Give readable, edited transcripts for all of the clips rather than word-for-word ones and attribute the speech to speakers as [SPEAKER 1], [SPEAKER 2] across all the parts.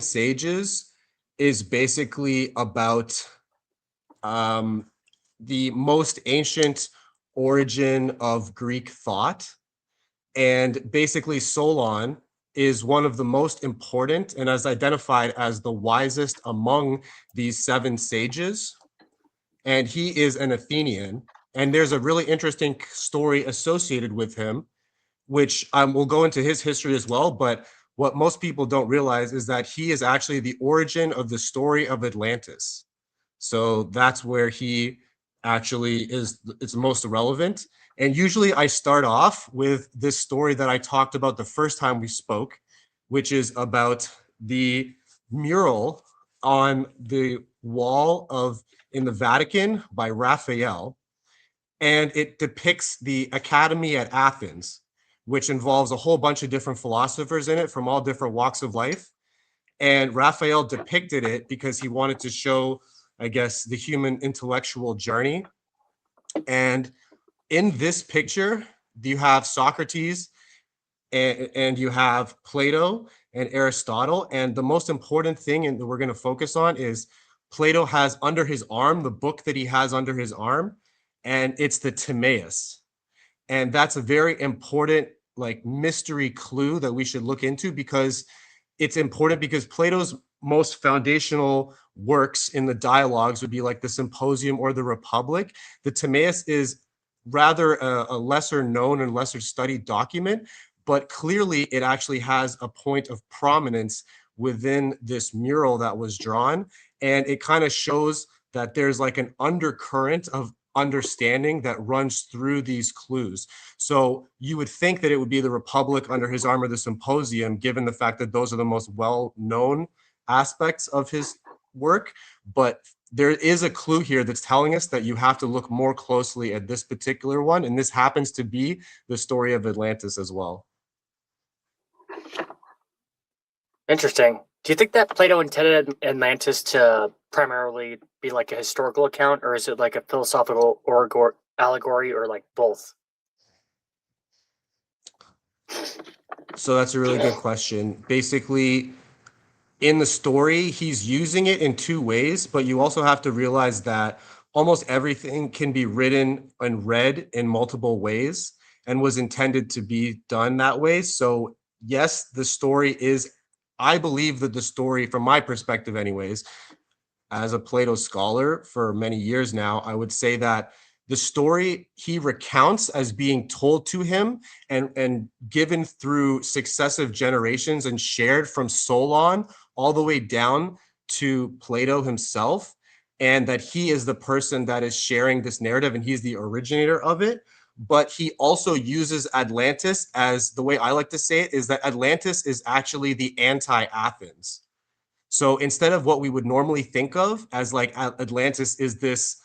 [SPEAKER 1] Sages is basically about the most ancient origin of Greek thought. And basically, Solon is one of the most important and is identified as the wisest among these seven sages. And he is an Athenian. And there's a really interesting story associated with him, which we'll go into his history as well. But what most people don't realize is that he is actually the origin of the story of Atlantis. So that's where he actually is most relevant. And usually I start off with this story that I talked about the first time we spoke, which is about the mural on the wall in the Vatican by Raphael. And it depicts the Academy at Athens, which involves a whole bunch of different philosophers in it from all different walks of life. And Raphael depicted it because he wanted to show, I guess, the human intellectual journey. And in this picture, you have Socrates and you have Plato and Aristotle. And the most important thing that we're going to focus on is Plato has under his arm, the book that he has under his arm, and it's the Timaeus. And that's a very important mystery clue that we should look into, because it's important because Plato's most foundational works in the dialogues would be like the Symposium or the Republic. The Timaeus is rather a lesser known and lesser studied document, but clearly it actually has a point of prominence within this mural that was drawn. And it kind of shows that there's like an undercurrent of understanding that runs through these clues. So you would think that it would be the Republic under his arm or the Symposium, given the fact that those are the most well-known aspects of his work. But there is a clue here that's telling us that you have to look more closely at this particular one. And this happens to be the story of Atlantis as well.
[SPEAKER 2] Interesting. Do you think that Plato intended Atlantis to primarily be like a historical account, or is it like a philosophical allegory, or like both?
[SPEAKER 1] So that's a really good question. Basically, in the story, he's using it in two ways, but you also have to realize that almost everything can be written and read in multiple ways and was intended to be done that way. So yes, the story is, I believe that the story, from my perspective anyways, as a Plato scholar for many years now, I would say that the story he recounts as being told to him and given through successive generations and shared from Solon all the way down to Plato himself, and that he is the person that is sharing this narrative and he's the originator of it. But he also uses Atlantis as, the way I like to say it is that Atlantis is actually the anti-Athens. So instead of what we would normally think of as like Atlantis is this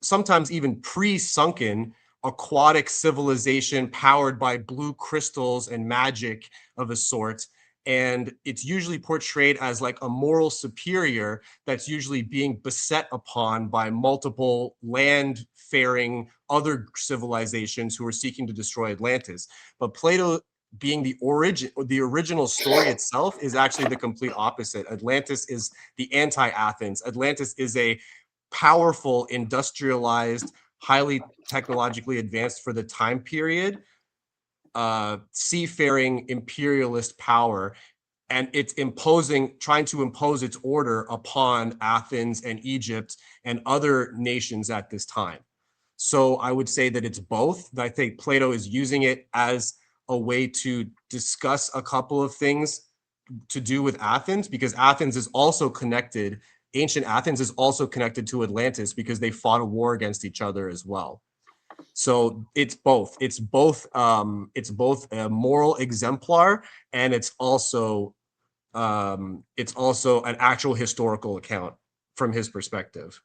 [SPEAKER 1] sometimes even pre-sunken aquatic civilization powered by blue crystals and magic of a sort, and it's usually portrayed as like a moral superior that's usually being beset upon by multiple land-faring other civilizations who are seeking to destroy Atlantis. But Plato, being the original story itself, is actually the complete opposite. Atlantis is the anti-Athens. Atlantis is a powerful, industrialized, highly technologically advanced for the time period, seafaring imperialist power, and it's trying to impose its order upon Athens and Egypt and other nations at this time. So I would say that it's both. I think Plato is using it as a way to discuss a couple of things to do with Athens, because Athens is also connected. Ancient Athens is also connected to Atlantis because they fought a war against each other as well. So it's both. It's both a moral exemplar, and it's also an actual historical account from his perspective.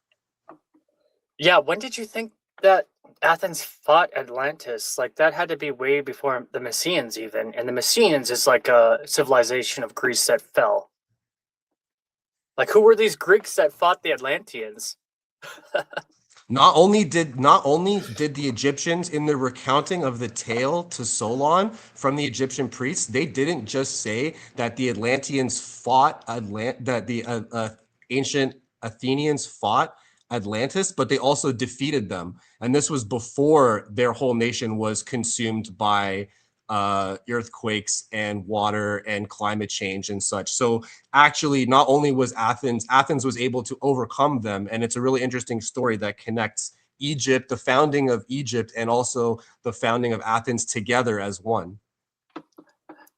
[SPEAKER 2] Yeah, when did you think that Athens fought Atlantis? Like, that had to be way before the Mycenaeans even, and the Mycenaeans is like a civilization of Greece that fell. Like, who were these Greeks that fought the Atlanteans?
[SPEAKER 1] Not only did the Egyptians, in the recounting of the tale to Solon from the Egyptian priests, they didn't just say that the Atlanteans fought that the ancient Athenians fought Atlantis, but they also defeated them. And this was before their whole nation was consumed by earthquakes and water and climate change and such. So actually, not only was Athens was able to overcome them, and it's a really interesting story that connects Egypt, the founding of Egypt, and also the founding of Athens together as one.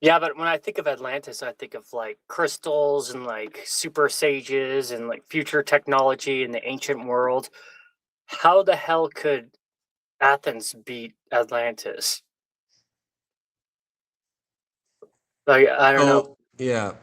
[SPEAKER 2] Yeah, but when I think of Atlantis, I think of like crystals and like super sages and like future technology in the ancient world. How the hell could Athens beat Atlantis? Like, I don't know.
[SPEAKER 1] So yeah,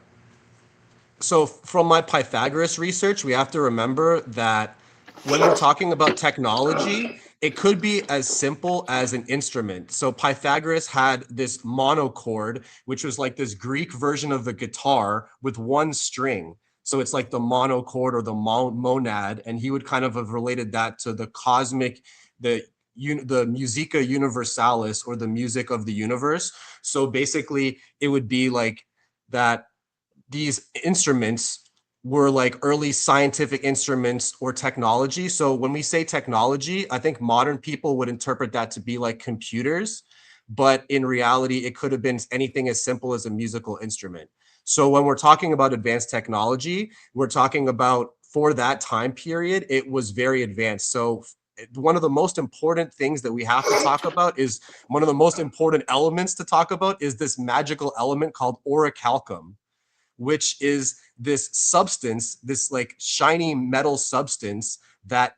[SPEAKER 1] so from my Pythagoras research, we have to remember that when we're talking about technology, it could be as simple as an instrument. So Pythagoras had this monochord, which was like this Greek version of the guitar with one string. So it's like the monochord or the monad, and he would kind of have related that to the cosmic, the musica universalis, or the music of the universe. So basically, it would be like that these instruments were like early scientific instruments or technology. So when we say technology, I think modern people would interpret that to be like computers, but in reality, it could have been anything as simple as a musical instrument. So when we're talking about advanced technology, we're talking about, for that time period, it was very advanced. So one of the most important things that we have to talk about is one of the most important elements to talk about is this magical element called orichalcum, which is this substance, this like shiny metal substance that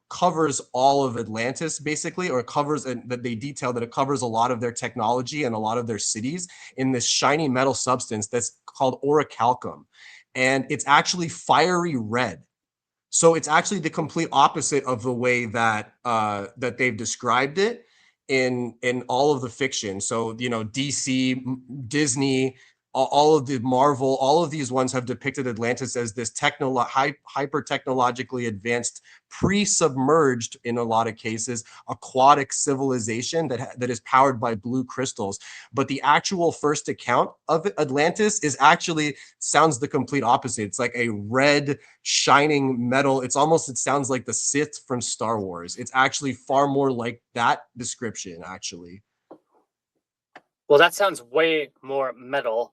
[SPEAKER 1] covers all of Atlantis basically, or covers, and that they detail that it covers a lot of their technology and a lot of their cities in this shiny metal substance that's called orichalcum. And it's actually fiery red. So it's actually the complete opposite of the way that that they've described it in all of the fiction. So DC, Disney, all of the Marvel, all of these ones have depicted Atlantis as this hyper technologically advanced, pre-submerged in a lot of cases, aquatic civilization that is powered by blue crystals. But the actual first account of Atlantis is actually sounds the complete opposite. It's like a red shining metal. It sounds like the Sith from Star Wars. It's actually far more like that description, actually.
[SPEAKER 2] Well, that sounds way more metal.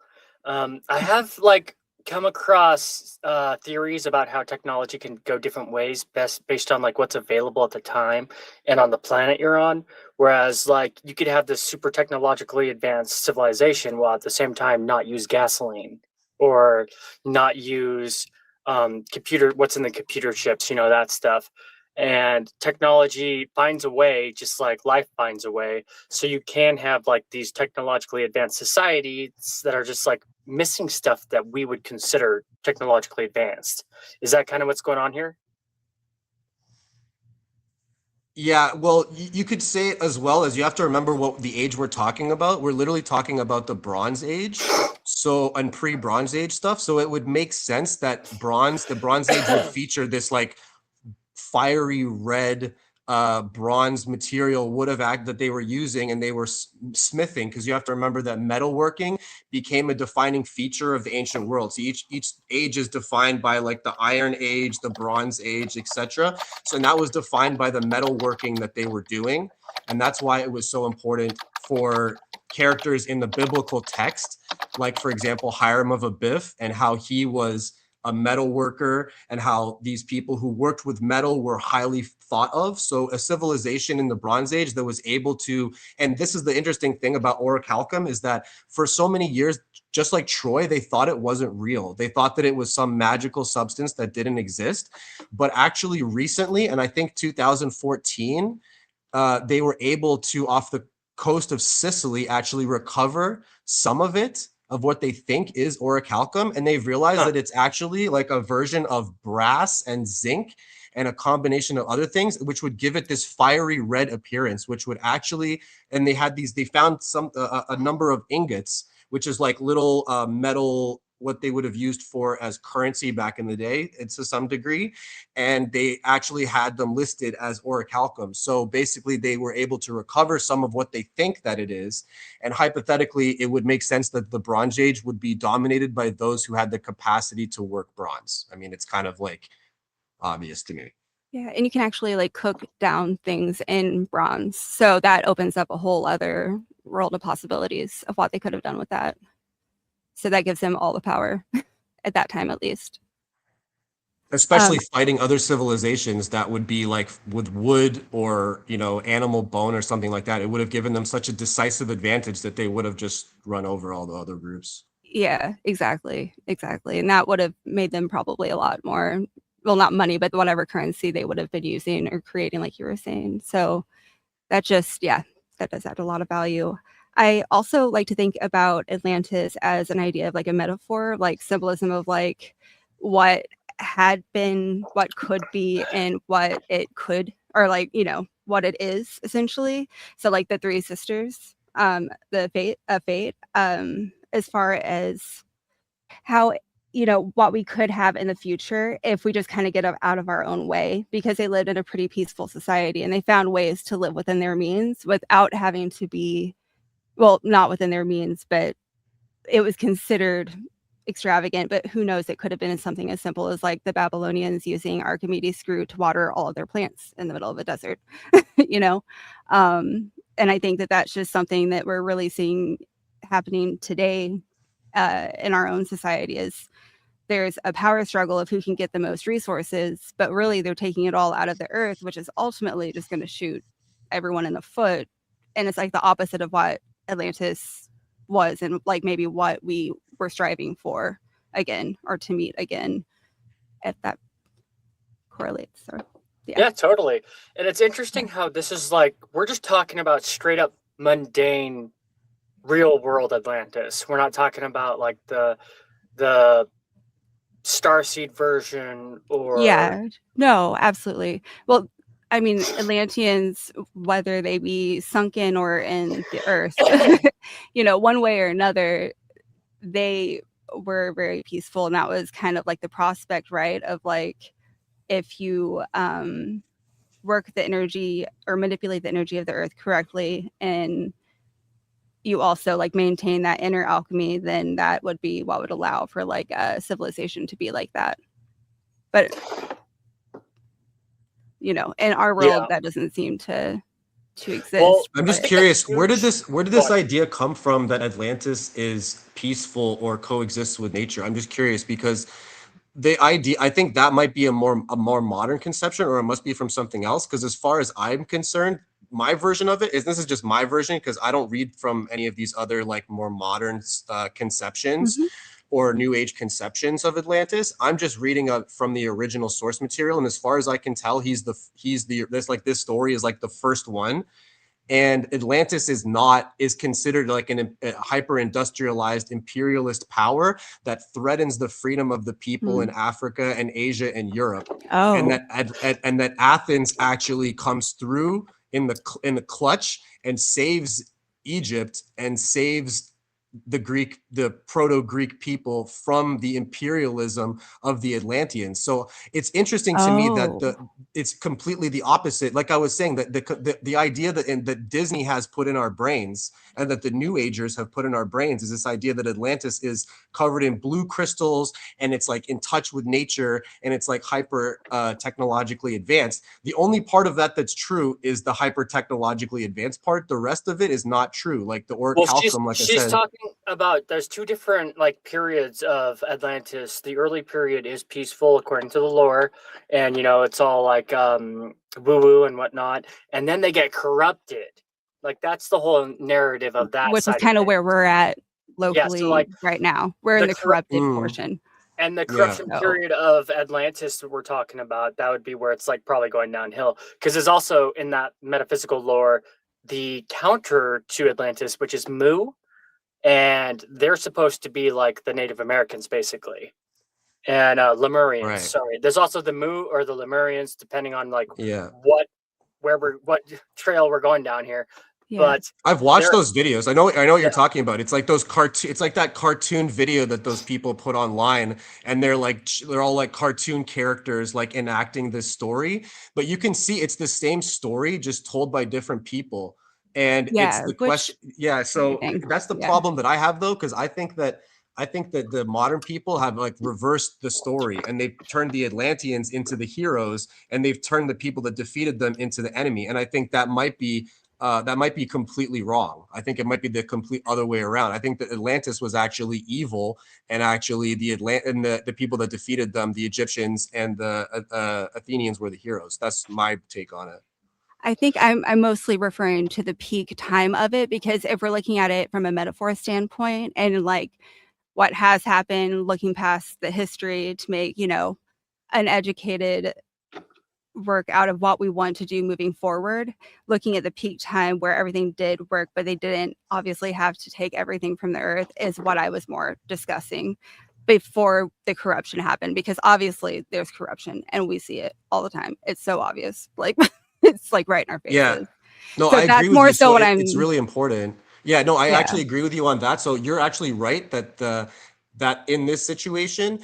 [SPEAKER 2] I have like come across theories about how technology can go different ways, best based on like what's available at the time and on the planet you're on. Whereas like you could have this super technologically advanced civilization while at the same time not use gasoline or not use computer what's in the computer chips, that stuff. And technology finds a way, just like life finds a way, so you can have like these technologically advanced societies that are just like missing stuff that we would consider technologically advanced. Is that kind of what's going on here?
[SPEAKER 1] Yeah, well, you could say it as well as you have to remember what the age we're talking about. We're literally talking about the Bronze Age, so and pre-Bronze Age stuff. So it would make sense that the Bronze Age would feature this like fiery red bronze material would have act that they were using, and they were smithing, because you have to remember that metalworking became a defining feature of the ancient world. So each age is defined by like the Iron Age, the Bronze Age, etc. So that was defined by the metalworking that they were doing, and that's why it was so important for characters in the biblical text, like for example Hiram of Abiff, and how he was a metal worker, and how these people who worked with metal were highly thought of. So a civilization in the Bronze Age that was able to, and this is the interesting thing about orichalcum, is that for so many years, just like Troy, they thought it wasn't real. They thought that it was some magical substance that didn't exist. But actually recently, and I think 2014, they were able to, off the coast of Sicily, actually recover some of it, of what they think is orichalcum, and they've realized that it's actually like a version of brass and zinc and a combination of other things, which would give it this fiery red appearance, which would actually, and they found a number of ingots, which is like little metal what they would have used for as currency back in the day, to some degree, and they actually had them listed as orichalcum. So basically, they were able to recover some of what they think that it is, and hypothetically, it would make sense that the Bronze Age would be dominated by those who had the capacity to work bronze. I mean, it's kind of like obvious to me.
[SPEAKER 3] Yeah, and you can actually like cook down things in bronze. So that opens up a whole other world of possibilities of what they could have done with that. So that gives them all the power at that time, at least.
[SPEAKER 1] Especially fighting other civilizations that would be like with wood or, animal bone or something like that. It would have given them such a decisive advantage that they would have just run over all the other groups.
[SPEAKER 3] Yeah, exactly. And that would have made them probably a lot more, well, not money, but whatever currency they would have been using or creating, like you were saying. So that just, that does add a lot of value. I also like to think about Atlantis as an idea of like a metaphor, like symbolism of like what had been, what could be, and what it could, or like, what it is essentially. So like the three sisters, the fate, as far as how, what we could have in the future if we just kind of get out of our own way, because they lived in a pretty peaceful society and they found ways to live within their means without having to be, well, not within their means, but it was considered extravagant. But who knows, it could have been something as simple as like the Babylonians using Archimedes' screw to water all of their plants in the middle of a desert, and I think that that's just something that we're really seeing happening today in our own society. Is there's a power struggle of who can get the most resources, but really they're taking it all out of the earth, which is ultimately just going to shoot everyone in the foot. And it's like the opposite of what Atlantis was, and like maybe what we were striving for again, or to meet again, if that correlates. So
[SPEAKER 2] yeah, totally. And it's interesting how this is like, we're just talking about straight up mundane real world Atlantis. We're not talking about like the Starseed version or
[SPEAKER 3] no, absolutely. Well, I mean, Atlanteans, whether they be sunken or in the earth, one way or another, they were very peaceful. And that was kind of like the prospect, right? Of like, if you work the energy or manipulate the energy of the earth correctly, and you also like maintain that inner alchemy, then that would be what would allow for like a civilization to be like that. But in our world, that doesn't seem to exist.
[SPEAKER 2] Well,
[SPEAKER 1] I'm just curious, where did this idea come from that Atlantis is peaceful or coexists with nature? I'm just curious because the idea, I think that might be a more modern conception, or it must be from something else. Because as far as I'm concerned, my version of it is, this is just my version because I don't read from any of these other like more modern conceptions or new age conceptions of Atlantis. I'm just reading from the original source material, and as far as I can tell, this this story is like the first one. And Atlantis is considered like a hyper industrialized imperialist power that threatens the freedom of the people in Africa and Asia and Europe. And that Athens actually comes through in the clutch and saves Egypt and saves the proto-Greek people from the imperialism of the Atlanteans. So it's interesting to me that it's completely the opposite. Like I was saying, that the idea that Disney has put in our brains and that the New Agers have put in our brains is this idea that Atlantis is covered in blue crystals and it's like in touch with nature and it's like hyper technologically advanced. The only part of that that's true is the hyper technologically advanced part. The rest of it is not true. Like the orichalcum, like I said.
[SPEAKER 2] She's talking about, there's two different like periods of Atlantis. The early period is peaceful according to the lore, and it's all like woo woo and whatnot, and then they get corrupted. Like that's the whole narrative of that,
[SPEAKER 3] which is kind of where we're at locally.
[SPEAKER 2] So, like,
[SPEAKER 3] right now we're in the corrupted portion.
[SPEAKER 2] And the corruption period of Atlantis that we're talking about, that would be where it's like probably going downhill, because there's also in that metaphysical lore the counter to Atlantis, which is Mu, and they're supposed to be like the Native Americans basically, and Lemurians.
[SPEAKER 1] Right.
[SPEAKER 2] Sorry, there's also the Mu or the Lemurians, depending on like what trail we're going down here.
[SPEAKER 3] Yeah.
[SPEAKER 2] But
[SPEAKER 1] I've watched
[SPEAKER 2] there-
[SPEAKER 1] those videos. I know what
[SPEAKER 2] Yeah.
[SPEAKER 1] you're talking about. It's like those cartoon. It's like that cartoon video that those people put online, and they're all like cartoon characters, like enacting this story. But you can see it's the same story, just told by different people. And it's
[SPEAKER 3] Yeah,
[SPEAKER 1] the
[SPEAKER 3] which
[SPEAKER 1] question. Yeah, so
[SPEAKER 3] everything.
[SPEAKER 1] that's the
[SPEAKER 3] Yeah.
[SPEAKER 1] problem that I have though, because I think that the modern people have like reversed the story, and they've turned the Atlanteans into the heroes, and they've turned the people that defeated them into the enemy. And I think that might be completely wrong. I think it might be the complete other way around. I think that Atlantis was actually evil, and actually the people that defeated them, the Egyptians and the Athenians, were the heroes. That's my take on it.
[SPEAKER 3] I think I'm mostly referring to the peak time of it, because if we're looking at it from a metaphor standpoint and like what has happened, looking past the history to make, an educated work out of what we want to do moving forward, looking at the peak time where everything did work, but they didn't obviously have to take everything from the earth, is what I was more discussing before the corruption happened, because obviously there's corruption and we see it all the time. It's so obvious. Like it's like right in our faces.
[SPEAKER 1] Yeah. No,
[SPEAKER 3] So
[SPEAKER 1] I
[SPEAKER 3] that's
[SPEAKER 1] agree with
[SPEAKER 3] more
[SPEAKER 1] you.
[SPEAKER 3] so what
[SPEAKER 1] it's
[SPEAKER 3] I'm
[SPEAKER 1] really important. Yeah, no, I
[SPEAKER 3] Yeah.
[SPEAKER 1] actually agree with you on that. So you're actually right that that in this situation,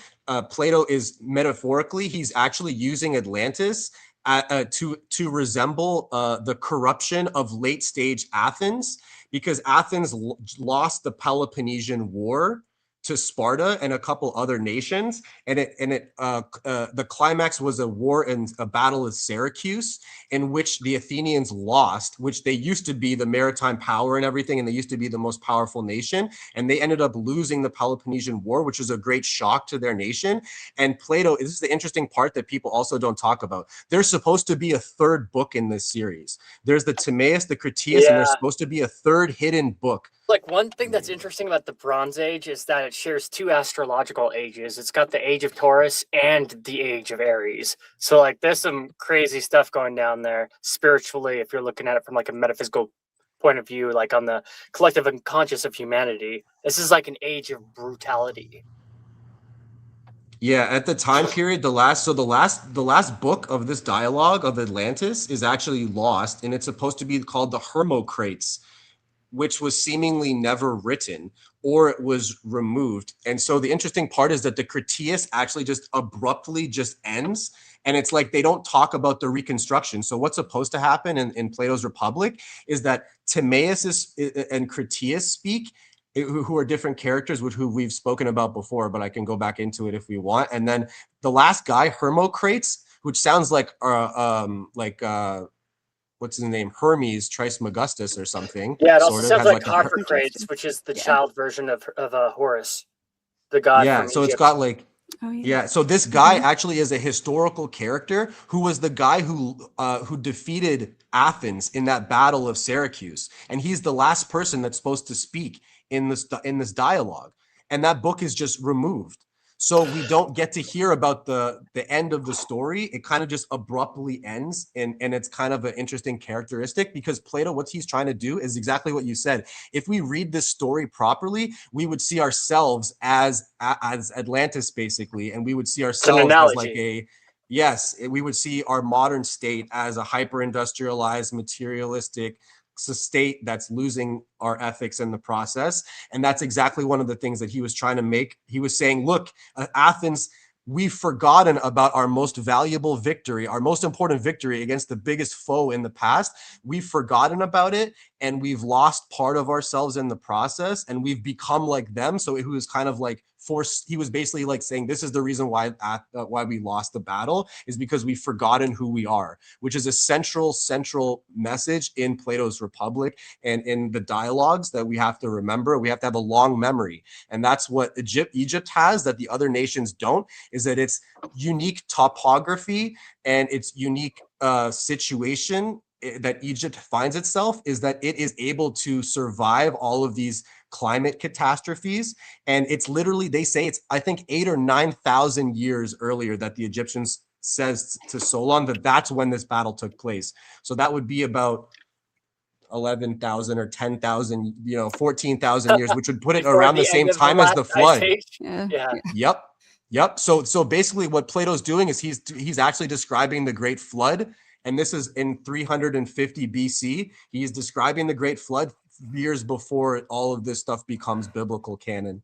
[SPEAKER 1] Plato is metaphorically, he's actually using Atlantis to resemble the corruption of late stage Athens, because Athens lost the Peloponnesian War to Sparta and a couple other nations, and the climax was a war and a battle of Syracuse, in which the Athenians lost, which they used to be the maritime power and everything, and they used to be the most powerful nation, and they ended up losing the Peloponnesian War, which was a great shock to their nation. And Plato, this is the interesting part that people also don't talk about. There's supposed to be a third book in this series. There's the Timaeus, the Critias, and there's supposed to be a third hidden book.
[SPEAKER 2] Like, one thing that's interesting about the Bronze Age is that it shares two astrological ages. It's got the age of Taurus and the age of Aries. So like there's some crazy stuff going down there spiritually, if you're looking at it from like a metaphysical point of view, like on the collective unconscious of humanity. This is like an age of brutality.
[SPEAKER 1] Yeah, at the time period, the last book of this dialogue of Atlantis is actually lost, and it's supposed to be called the Hermocrates, which was seemingly never written, or it was removed. And so the interesting part is that the Critias actually just abruptly just ends, and it's like they don't talk about the reconstruction. So what's supposed to happen in Plato's Republic is that Timaeus and Critias speak, who are different characters with who we've spoken about before, but I can go back into it if we want. And then the last guy, Hermocrates, which sounds like what's his name, Hermes Trismegistus or something.
[SPEAKER 2] Yeah, it also sounds like
[SPEAKER 3] a-
[SPEAKER 2] Harpocrates, which is the
[SPEAKER 3] Yeah.
[SPEAKER 2] child version of Horus, the god.
[SPEAKER 1] Yeah,
[SPEAKER 2] from
[SPEAKER 1] so it's
[SPEAKER 2] Egypt.
[SPEAKER 1] got like
[SPEAKER 3] Oh,
[SPEAKER 1] yeah. So this guy actually is a historical character who was the guy who defeated Athens in that battle of Syracuse, and he's the last person that's supposed to speak in this dialogue, and that book is just removed. So we don't get to hear about the end of the story. It kind of just abruptly ends, and it's kind of an interesting characteristic, because Plato, what he's trying to do is exactly what you said. If we read this story properly, we would see ourselves as Atlantis, basically, and we would see ourselves as like we would see our modern state as a hyper-industrialized, materialistic state that's losing our ethics in the process. And that's exactly one of the things that he was trying to make. He was saying, look, Athens, we've forgotten about our most valuable victory, our most important victory against the biggest foe in the past. We've forgotten about it, and we've lost part of ourselves in the process, and we've become like them. So it was kind of like he was basically like saying, this is the reason why we lost the battle, is because we've forgotten who we are, which is a central message in Plato's Republic and in the dialogues that we have to remember. We have to have a long memory, and that's what Egypt has that the other nations don't, is that its unique topography and its unique situation that Egypt finds itself is that it is able to survive all of these climate catastrophes. And it's literally, they say it's, I think, 8,000 or 9,000 years earlier that the Egyptians says to Solon that's when this battle took place. So that would be about 11,000 or 10,000, 14,000 years, which would put it around the same time as the flood. Yep. So basically what Plato's doing is he's actually describing the Great Flood And this is in 350 BC. He is describing the Great Flood years before all of this stuff becomes biblical canon.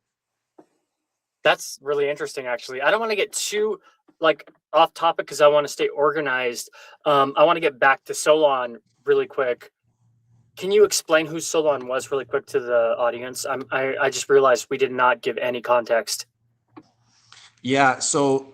[SPEAKER 2] That's really interesting, actually. I don't want to get too like off topic because I want to stay organized. I want to get back to Solon really quick. Can you explain who Solon was really quick to the audience? I just realized we did not give any context.
[SPEAKER 1] Yeah, so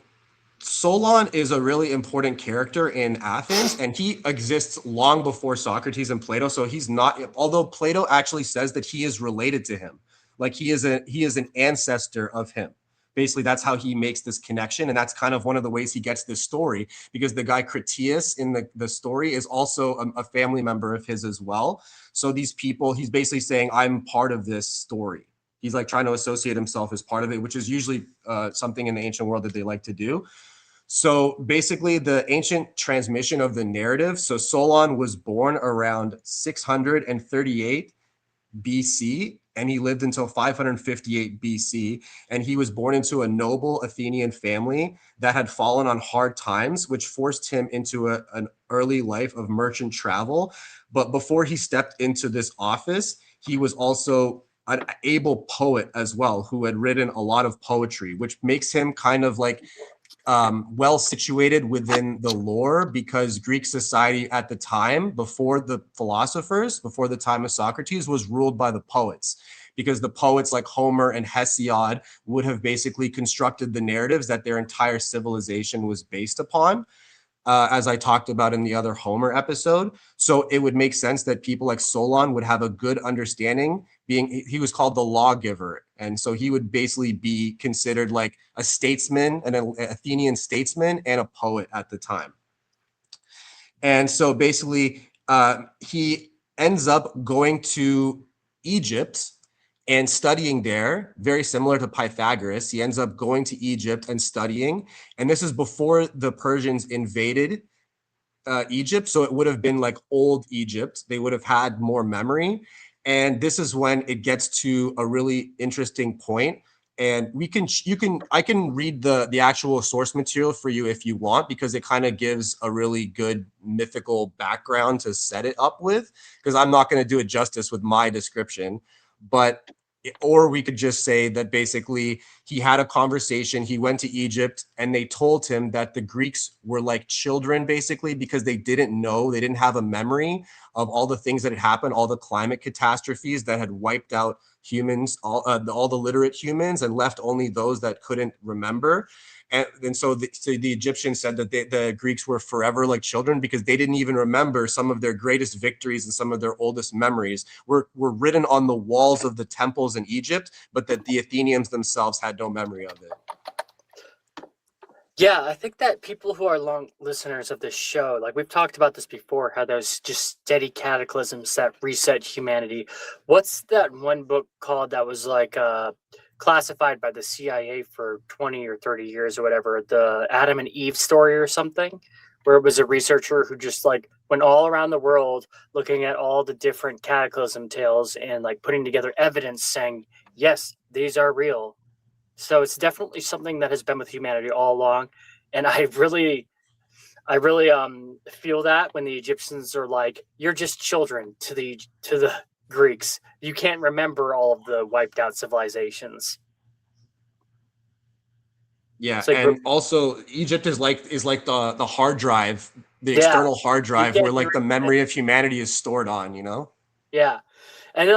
[SPEAKER 1] Solon is a really important character in Athens, and he exists long before Socrates and Plato. So he's not, although Plato actually says that he is related to him, like he is an ancestor of him. Basically, that's how he makes this connection, and that's kind of one of the ways he gets this story, because the guy Critias in the story is also a family member of his as well. So these people, he's basically saying, I'm part of this story. He's like trying to associate himself as part of it, which is usually something in the ancient world that they like to do. So basically, the ancient transmission of the narrative. So Solon was born around 638 BC, and he lived until 558 BC. And he was born into a noble Athenian family that had fallen on hard times, which forced him into an early life of merchant travel. But before he stepped into this office, he was also an able poet as well, who had written a lot of poetry, which makes him kind of like well situated within the lore, because Greek society at the time, before the philosophers, before the time of Socrates, was ruled by the poets, because the poets like Homer and Hesiod would have basically constructed the narratives that their entire civilization was based upon. As I talked about in the other Homer episode. So it would make sense that people like Solon would have a good understanding, he was called the lawgiver. And so he would basically be considered like a statesman, an Athenian statesman and a poet at the time. And so basically he ends up going to Egypt and studying there, very similar to Pythagoras. He ends up going to Egypt and studying. And this is before the Persians invaded Egypt. So it would have been like old Egypt. They would have had more memory. And this is when it gets to a really interesting point. And I can read the actual source material for you if you want, because it kind of gives a really good mythical background to set it up with, because I'm not going to do it justice with my description. But, or we could just say that basically he had a conversation, he went to Egypt, and they told him that the Greeks were like children, basically, because they didn't have a memory of all the things that had happened, all the climate catastrophes that had wiped out humans, all the literate humans, and left only those that couldn't remember. And so the Egyptians said that the Greeks were forever like children, because they didn't even remember some of their greatest victories, and some of their oldest memories were written on the walls of the temples in Egypt, but that the Athenians themselves had no memory of it.
[SPEAKER 2] Yeah, I think that people who are long listeners of this show, like we've talked about this before, how there's just steady cataclysms that reset humanity. What's that one book called that was like classified by the CIA for 20 or 30 years or whatever, the Adam and Eve story or something, where it was a researcher who just like went all around the world looking at all the different cataclysm tales and like putting together evidence saying, yes, these are real. So it's definitely something that has been with humanity all along. And I really feel that when the Egyptians are like, you're just children to the Greeks. You can't remember all of the wiped out civilizations.
[SPEAKER 1] Yeah, and also Egypt is like the hard drive, the external hard drive where like the memory of humanity is stored on, you know?
[SPEAKER 2] Yeah. And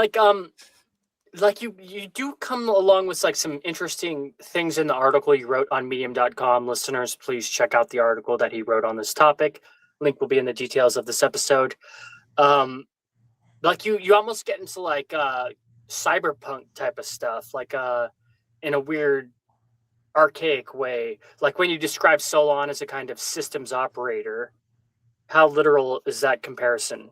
[SPEAKER 2] like you do come along with like some interesting things in the article you wrote on medium.com. Listeners, please check out the article that he wrote on this topic. Link will be in the details of this episode. Like you almost get into like cyberpunk type of stuff, like in a weird archaic way. Like when you describe Solon as a kind of systems operator, how literal is that comparison?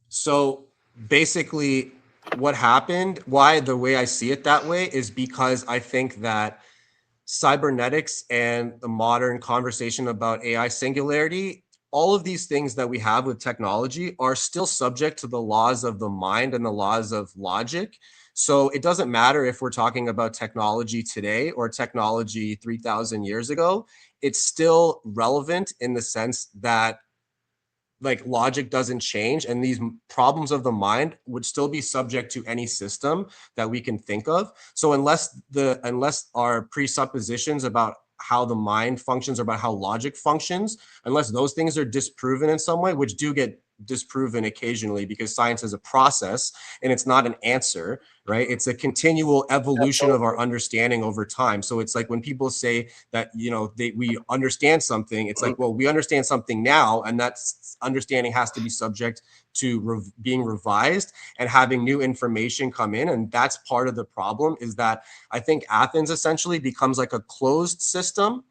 [SPEAKER 1] So basically what happened, why the way I see it that way, is because I think that cybernetics and the modern conversation about AI singularity, all of these things that we have with technology are still subject to the laws of the mind and the laws of logic. So it doesn't matter if we're talking about technology today or technology 3,000 years ago, it's still relevant in the sense that like logic doesn't change, and these problems of the mind would still be subject to any system that we can think of. So unless our presuppositions about how the mind functions or about how logic functions, unless those things are disproven in some way, which do get disproven occasionally because science is a process and it's not an answer, right? It's a continual evolution of our understanding over time. So it's like when people say that, you know, we understand something, it's like, well, we understand something now, and that understanding has to be subject to being revised and having new information come in. And that's part of the problem, is that I think Athens essentially becomes like a closed system,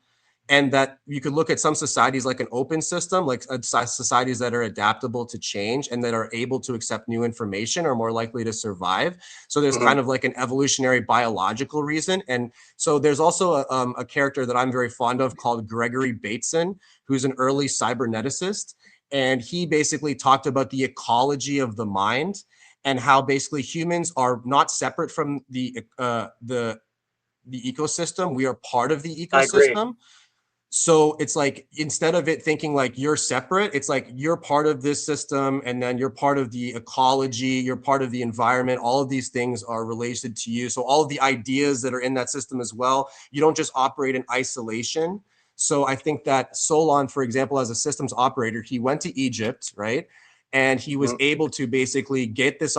[SPEAKER 1] and that you could look at some societies like an open system, like societies that are adaptable to change and that are able to accept new information are more likely to survive. So there's kind of like an evolutionary biological reason. And so there's also a character that I'm very fond of called Gregory Bateson, who's an early cyberneticist. And he basically talked about the ecology of the mind and how basically humans are not separate from the ecosystem. We are part of the
[SPEAKER 2] I agree.
[SPEAKER 1] ecosystem. So it's like, instead of it thinking like you're separate, it's like you're part of this system, and then you're part of the ecology, you're part of the environment. All of these things are related to you. So all of the ideas that are in that system as well, you don't just operate in isolation. So I think that Solon, for example, as a systems operator, he went to Egypt, right? And he was able to basically get this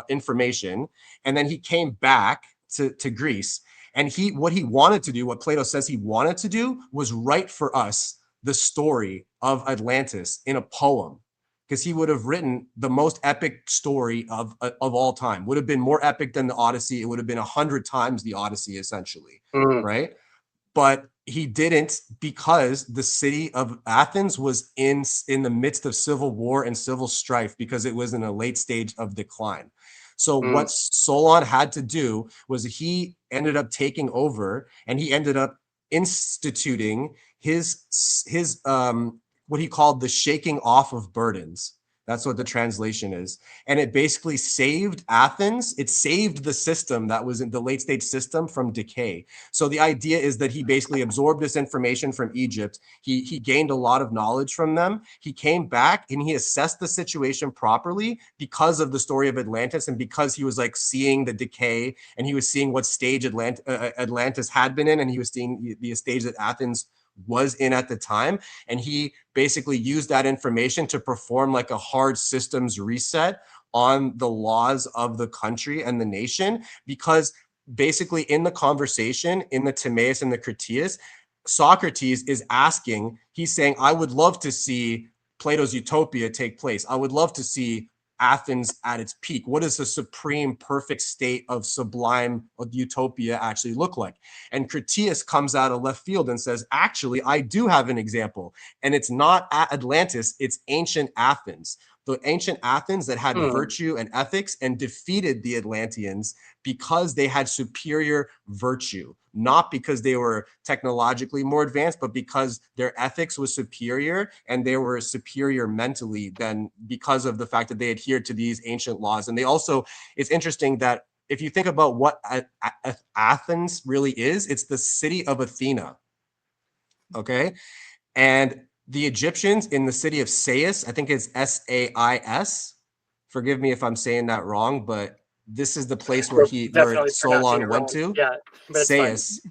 [SPEAKER 1] information, and then he came back to Greece. And what he wanted to do, what Plato says he wanted to do, was write for us the story of Atlantis in a poem, because he would have written the most epic story of all time. Would have been more epic than the Odyssey. It would have been 100 times the Odyssey, essentially, right? But he didn't, because the city of Athens was in the midst of civil war and civil strife, because it was in a late stage of decline. So what Solon had to do was he ended up taking over, and he ended up instituting his what he called the shaking off of burdens. That's what the translation is. And it basically saved Athens. It saved the system that was in the late stage system from decay. So the idea is that he basically absorbed this information from Egypt. He gained a lot of knowledge from them. He came back and he assessed the situation properly because of the story of Atlantis, and because he was like seeing the decay, and he was seeing what stage Atlantis had been in, and he was seeing the stage that Athens was in at the time. And he basically used that information to perform like a hard systems reset on the laws of the country and the nation, because basically in the conversation in the Timaeus and the Critias, Socrates is asking, he's saying, I would love to see Plato's utopia take place. I would love to see Athens at its peak. What does the supreme perfect state of sublime utopia actually look like? And Critias comes out of left field and says, actually, I do have an example. And it's not Atlantis, it's ancient Athens. The ancient Athens that had virtue and ethics and defeated the Atlanteans because they had superior virtue, not because they were technologically more advanced, but because their ethics was superior, and they were superior mentally than because of the fact that they adhered to these ancient laws. And they also, it's interesting that if you think about what Athens really is, it's the city of Athena, okay? And the Egyptians in the city of Sais, I think it's Sais. Forgive me if I'm saying that wrong, but this is the place where Solon went to.
[SPEAKER 2] Yeah, but
[SPEAKER 1] Sais.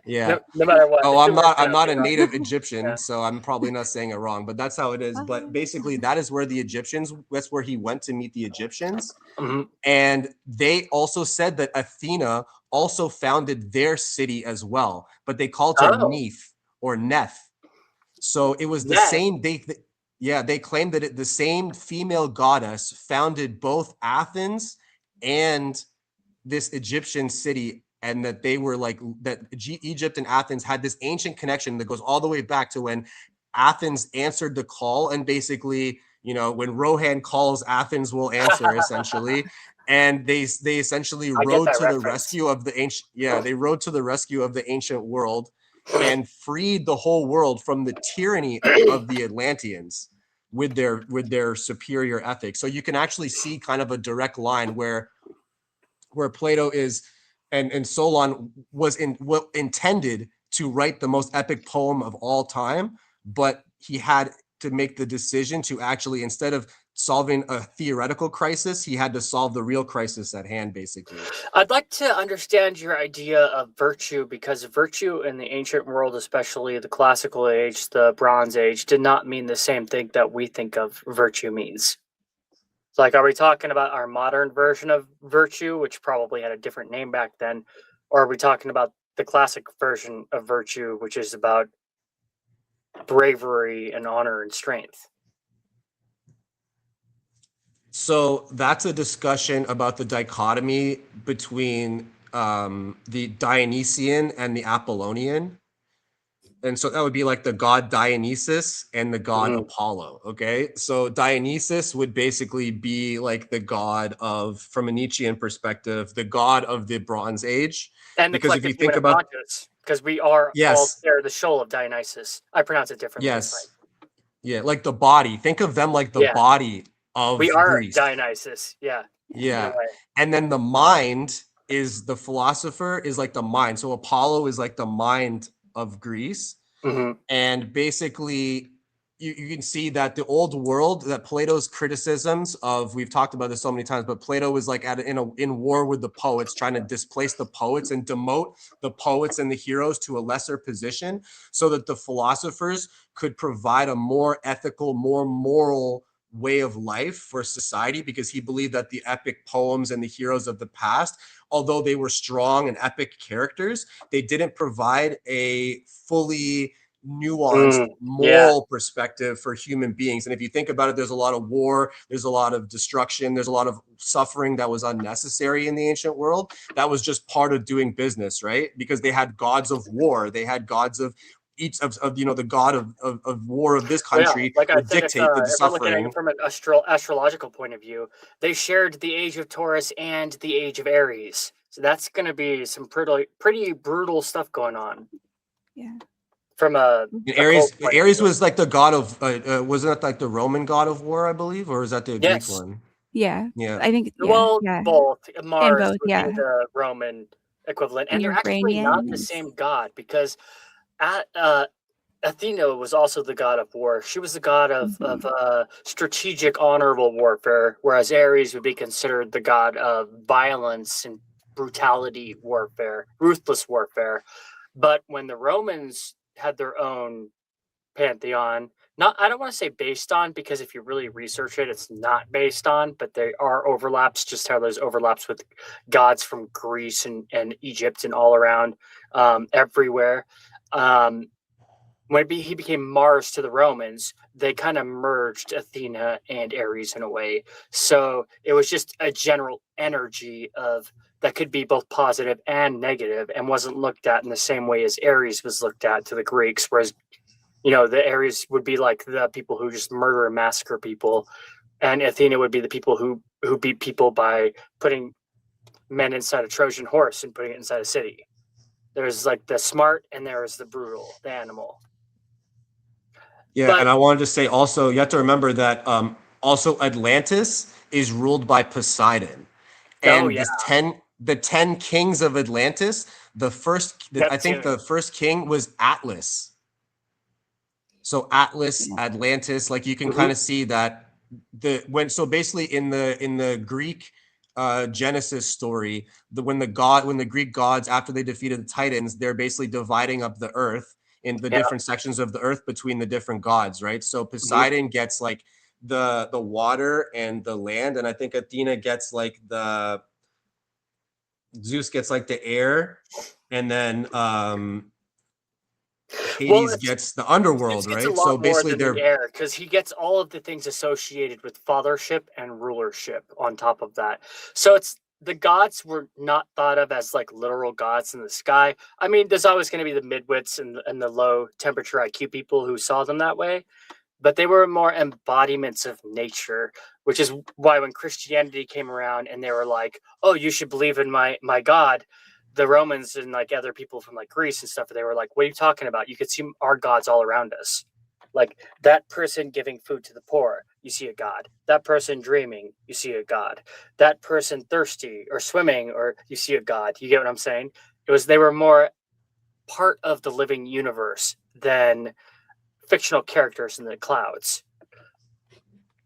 [SPEAKER 1] Yeah.
[SPEAKER 2] No matter what.
[SPEAKER 1] Oh, I'm not a native Egyptian, so I'm probably not saying it wrong, but that's how it is. But basically, that is where that's where he went to meet the Egyptians. And they also said that Athena also founded their city as well, but they called her Neith or Neith. So it was the same. They claimed that the same female goddess founded both Athens and this Egyptian city, and that they were like that Egypt and Athens had this ancient connection that goes all the way back to when Athens answered the call, and basically, you know, when Rohan calls, Athens will answer, essentially. And they essentially rode to the rescue of the ancient. Yeah, they rode to the rescue of the ancient world and freed the whole world from the tyranny of the Atlanteans with their superior ethics. So you can actually see kind of a direct line where where Plato is, and Solon was intended to write the most epic poem of all time, but he had to make the decision to actually, instead of solving a theoretical crisis, he had to solve the real crisis at hand, basically.
[SPEAKER 2] I'd like to understand your idea of virtue, because virtue in the ancient world, especially the classical age, the Bronze Age, did not mean the same thing that we think of virtue means. Like, are we talking about our modern version of virtue, which probably had a different name back then? Or are we talking about the classic version of virtue, which is about bravery and honor and strength?
[SPEAKER 1] So that's a discussion about the dichotomy between the Dionysian and the Apollonian. And so that would be like the god Dionysus and the god Apollo. Okay. So Dionysus would basically be like the god of, from a Nietzschean perspective, the god of the Bronze Age.
[SPEAKER 2] And the
[SPEAKER 1] because if you
[SPEAKER 2] collective
[SPEAKER 1] think
[SPEAKER 2] human
[SPEAKER 1] about,
[SPEAKER 2] unconscious, because we are all
[SPEAKER 1] yes,
[SPEAKER 2] there, the shoal of Dionysus. I pronounce it differently.
[SPEAKER 1] yes, yeah, like the body. Think of them like the body of
[SPEAKER 2] we are
[SPEAKER 1] Greece.
[SPEAKER 2] Dionysus. Yeah.
[SPEAKER 1] Yeah. And then the mind is the philosopher, is like the mind. So Apollo is like the mind of Greece. And basically, you can see that the old world, that Plato's criticisms of, we've talked about this so many times, but Plato was like in war with the poets, trying to displace the poets and demote the poets and the heroes to a lesser position, so that the philosophers could provide a more ethical, more moral way of life for society, because he believed that the epic poems and the heroes of the past, although they were strong and epic characters, they didn't provide a fully nuanced moral perspective for human beings. And if you think about it, there's a lot of war, there's a lot of destruction, there's a lot of suffering that was unnecessary in the ancient world. That was just part of doing business, right? Because they had gods of war, they had gods of each of the god of war of this country
[SPEAKER 2] like
[SPEAKER 1] would
[SPEAKER 2] I said,
[SPEAKER 1] dictate the
[SPEAKER 2] if we're looking at
[SPEAKER 1] suffering.
[SPEAKER 2] it from an astrological point of view, they shared the age of Taurus and the age of Aries. So that's going to be some pretty brutal stuff going on.
[SPEAKER 3] Yeah.
[SPEAKER 2] From
[SPEAKER 1] Aries was like the god of wasn't that like the Roman god of war, I believe, or is that the Greek one?
[SPEAKER 3] Yeah.
[SPEAKER 1] Yeah.
[SPEAKER 3] I think
[SPEAKER 2] both. Mars
[SPEAKER 3] both,
[SPEAKER 2] would be the Roman equivalent, and they're actually not the same god, because Athena was also the god of war. She was the god of strategic, honorable warfare, whereas Ares would be considered the god of violence and brutality warfare, ruthless warfare. But when the Romans had their own pantheon, I don't want to say based on, because if you really research it, it's not based on, but there are overlaps, just how there's overlaps with gods from Greece and Egypt and all around everywhere. When he became Mars to the Romans, they kind of merged Athena and Ares in a way. So it was just a general energy that could be both positive and negative, and wasn't looked at in the same way as Ares was looked at to the Greeks. Whereas, the Ares would be like the people who just murder and massacre people, and Athena would be the people who beat people by putting men inside a Trojan horse and putting it inside a city. There's like the smart, and there's the brutal, the animal.
[SPEAKER 1] Yeah, and I wanted to say also, you have to remember that also Atlantis is ruled by Poseidon. And the 10 kings of Atlantis, I think the first king was Atlas. So Atlas, Atlantis, like you can kind of see that basically in the Greek Genesis story, when the Greek gods, after they defeated the Titans, they're basically dividing up the earth in the different sections of the earth between the different gods, right? So Poseidon gets like the water and the land, and I think Athena gets like Zeus gets like the air, and then Hades gets the underworld, right? So basically
[SPEAKER 2] they're the air, because he gets all of the things associated with fathership and rulership on top of that. So it's the gods were not thought of as like literal gods in the sky. I mean, there's always going to be the midwits and the low temperature IQ people who saw them that way, but they were more embodiments of nature, which is why when Christianity came around and they were like, oh, you should believe in my God, the Romans and like other people from like Greece and stuff, they were like, what are you talking about? You could see our gods all around us. Like that person giving food to the poor, you see a god. That person dreaming, you see a god. That person thirsty or swimming, or you see a god. You get what I'm saying? They were more part of the living universe than fictional characters in the clouds.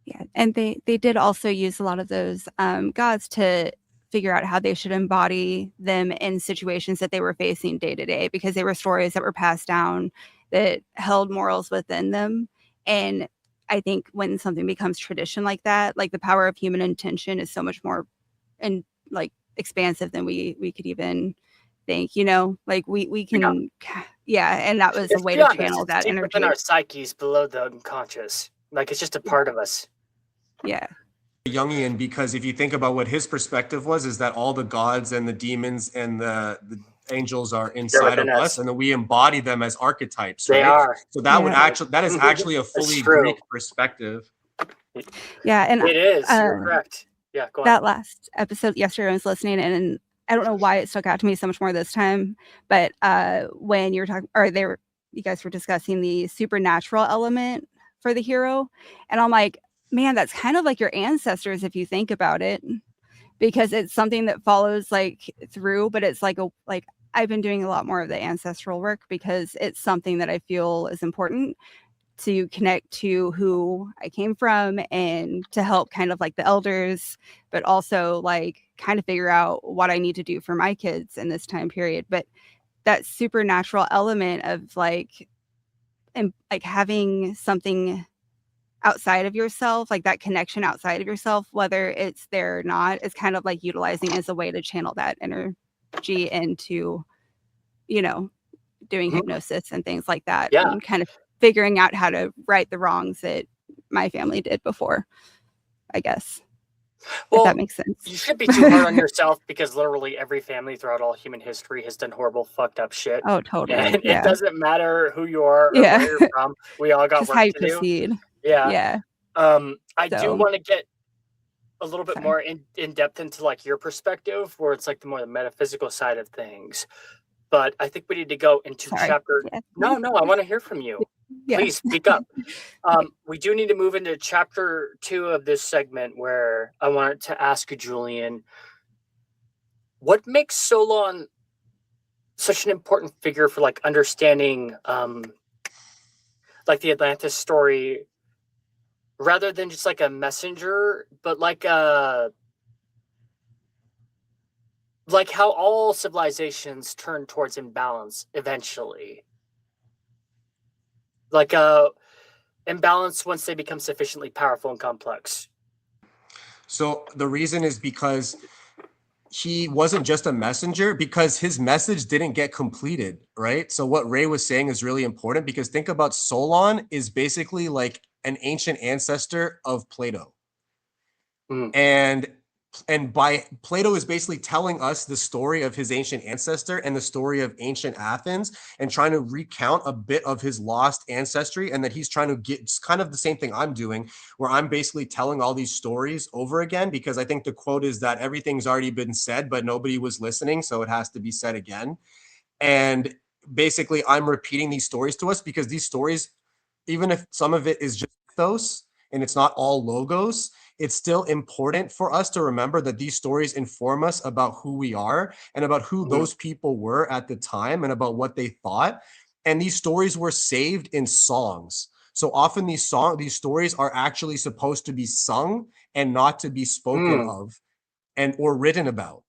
[SPEAKER 3] Yeah, and they did also use a lot of those gods to figure out how they should embody them in situations that they were facing day to day, because they were stories that were passed down that held morals within them. And I think when something becomes tradition like that, like the power of human intention is so much more and like expansive than we could even think, you know, like we can, yeah. And that was a way to channel that
[SPEAKER 2] deep
[SPEAKER 3] energy
[SPEAKER 2] within our psyches, below the unconscious. Like it's just a part of us.
[SPEAKER 3] Yeah.
[SPEAKER 1] Jungian, because if you think about what his perspective was, is that all the gods and the demons and the angels are inside of us, and then we embody them as archetypes, right?
[SPEAKER 2] They are.
[SPEAKER 1] So that would actually, that is actually a fully Greek perspective.
[SPEAKER 3] Yeah, and
[SPEAKER 2] it is. You're correct. Yeah, go on.
[SPEAKER 3] That last episode yesterday, I was listening, and I don't know why it stuck out to me so much more this time, but when you were talking, or you guys were discussing the supernatural element for the hero, and I'm like, man, that's kind of like your ancestors if you think about it, because it's something that follows like through, but it's like I've been doing a lot more of the ancestral work because it's something that I feel is important to connect to who I came from and to help kind of like the elders, but also like kind of figure out what I need to do for my kids in this time period. But that supernatural element of like, and like having something outside of yourself, like that connection outside of yourself, whether it's there or not, is kind of like utilizing as a way to channel that energy into, you know, doing hypnosis and things like that.
[SPEAKER 2] Yeah.
[SPEAKER 3] And kind of figuring out how to right the wrongs that my family did before, I guess. Well, if that makes sense.
[SPEAKER 2] You shouldn't be too hard on yourself, because literally every family throughout all human history has done horrible, fucked up shit.
[SPEAKER 3] Oh, totally.
[SPEAKER 2] And it doesn't matter who you are or where you're from. We all got
[SPEAKER 3] just
[SPEAKER 2] work
[SPEAKER 3] how you
[SPEAKER 2] to
[SPEAKER 3] proceed.
[SPEAKER 2] do. Yeah.
[SPEAKER 3] Yeah.
[SPEAKER 2] I do want to get a little bit more in depth into like your perspective, where it's like the more the metaphysical side of things. But I think we need to go into chapter. Yeah. No, I want to hear from you. Yeah. Please speak up. We do need to move into chapter 2 of this segment, where I wanted to ask you, Julian, what makes Solon such an important figure for like understanding like the Atlantis story, rather than just like a messenger, but like how all civilizations turn towards imbalance eventually. Like imbalance once they become sufficiently powerful and complex.
[SPEAKER 1] So the reason is because he wasn't just a messenger, because his message didn't get completed, right? So what Ray was saying is really important, because think about Solon is basically like an ancient ancestor of Plato. And by Plato is basically telling us the story of his ancient ancestor and the story of ancient Athens, and trying to recount a bit of his lost ancestry. And that he's trying to get, it's kind of the same thing I'm doing, where I'm basically telling all these stories over again, because I think the quote is that everything's already been said, but nobody was listening, so it has to be said again. And basically I'm repeating these stories to us, because these stories, even if some of it is just mythos and it's not all logos, it's still important for us to remember that these stories inform us about who we are and about who those people were at the time and about what they thought. And these stories were saved in songs. So often these stories are actually supposed to be sung and not to be spoken of or written about.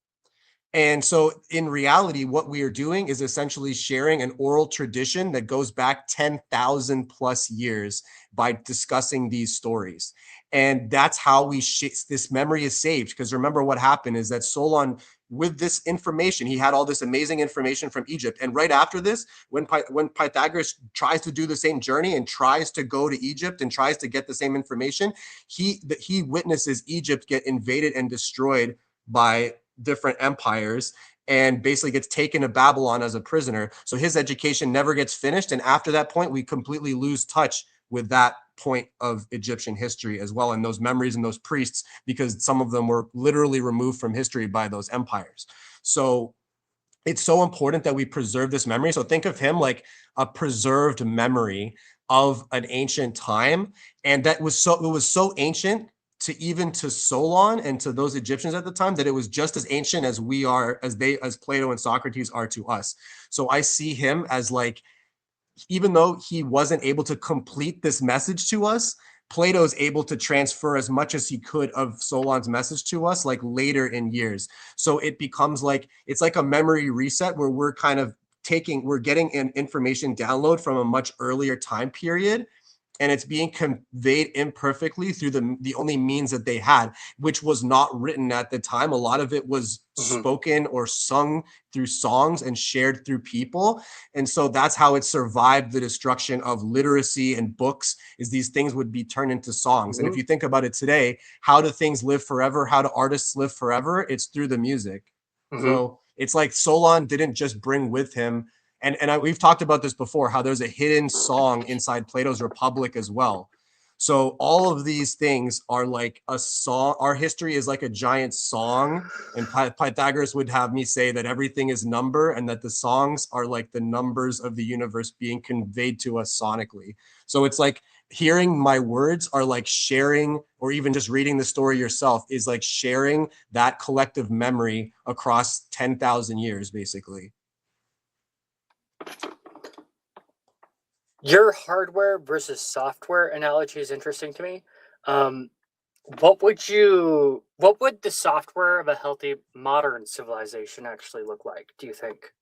[SPEAKER 1] And so in reality, what we are doing is essentially sharing an oral tradition that goes back 10,000 plus years by discussing these stories. And that's how this memory is saved. Because remember, what happened is that Solon, with this information, he had all this amazing information from Egypt. And right after this, when Pythagoras tries to do the same journey and tries to go to Egypt and tries to get the same information, he witnesses Egypt get invaded and destroyed by different empires, and basically gets taken to Babylon as a prisoner. So his education never gets finished. And after that point, we completely lose touch with that point of Egyptian history as well, and those memories and those priests, because some of them were literally removed from history by those empires. So it's so important that we preserve this memory. So think of him like a preserved memory of an ancient time. And it was so ancient to Solon and to those Egyptians at the time that it was just as ancient as we are, as Plato and Socrates are to us. So I see him as like, even though he wasn't able to complete this message to us, Plato's able to transfer as much as he could of Solon's message to us, like later in years. So it becomes like, it's like a memory reset where we're getting an information download from a much earlier time period, and it's being conveyed imperfectly through the only means that they had, which was not written at the time. A lot of it was spoken or sung through songs and shared through people. And so that's how it survived the destruction of literacy and books, is these things would be turned into songs. And if you think about it today, how do things live forever? How do artists live forever? It's through the music. So it's like Solon didn't just bring with him, we've talked about this before, how there's a hidden song inside Plato's Republic as well. So all of these things are like a song. Our history is like a giant song. And Pythagoras would have me say that everything is number, and that the songs are like the numbers of the universe being conveyed to us sonically. So it's like hearing my words are like sharing, or even just reading the story yourself is like sharing that collective memory across 10,000 years, basically.
[SPEAKER 2] Your hardware versus software analogy is interesting to me. What would the software of a healthy modern civilization actually look like, do you think?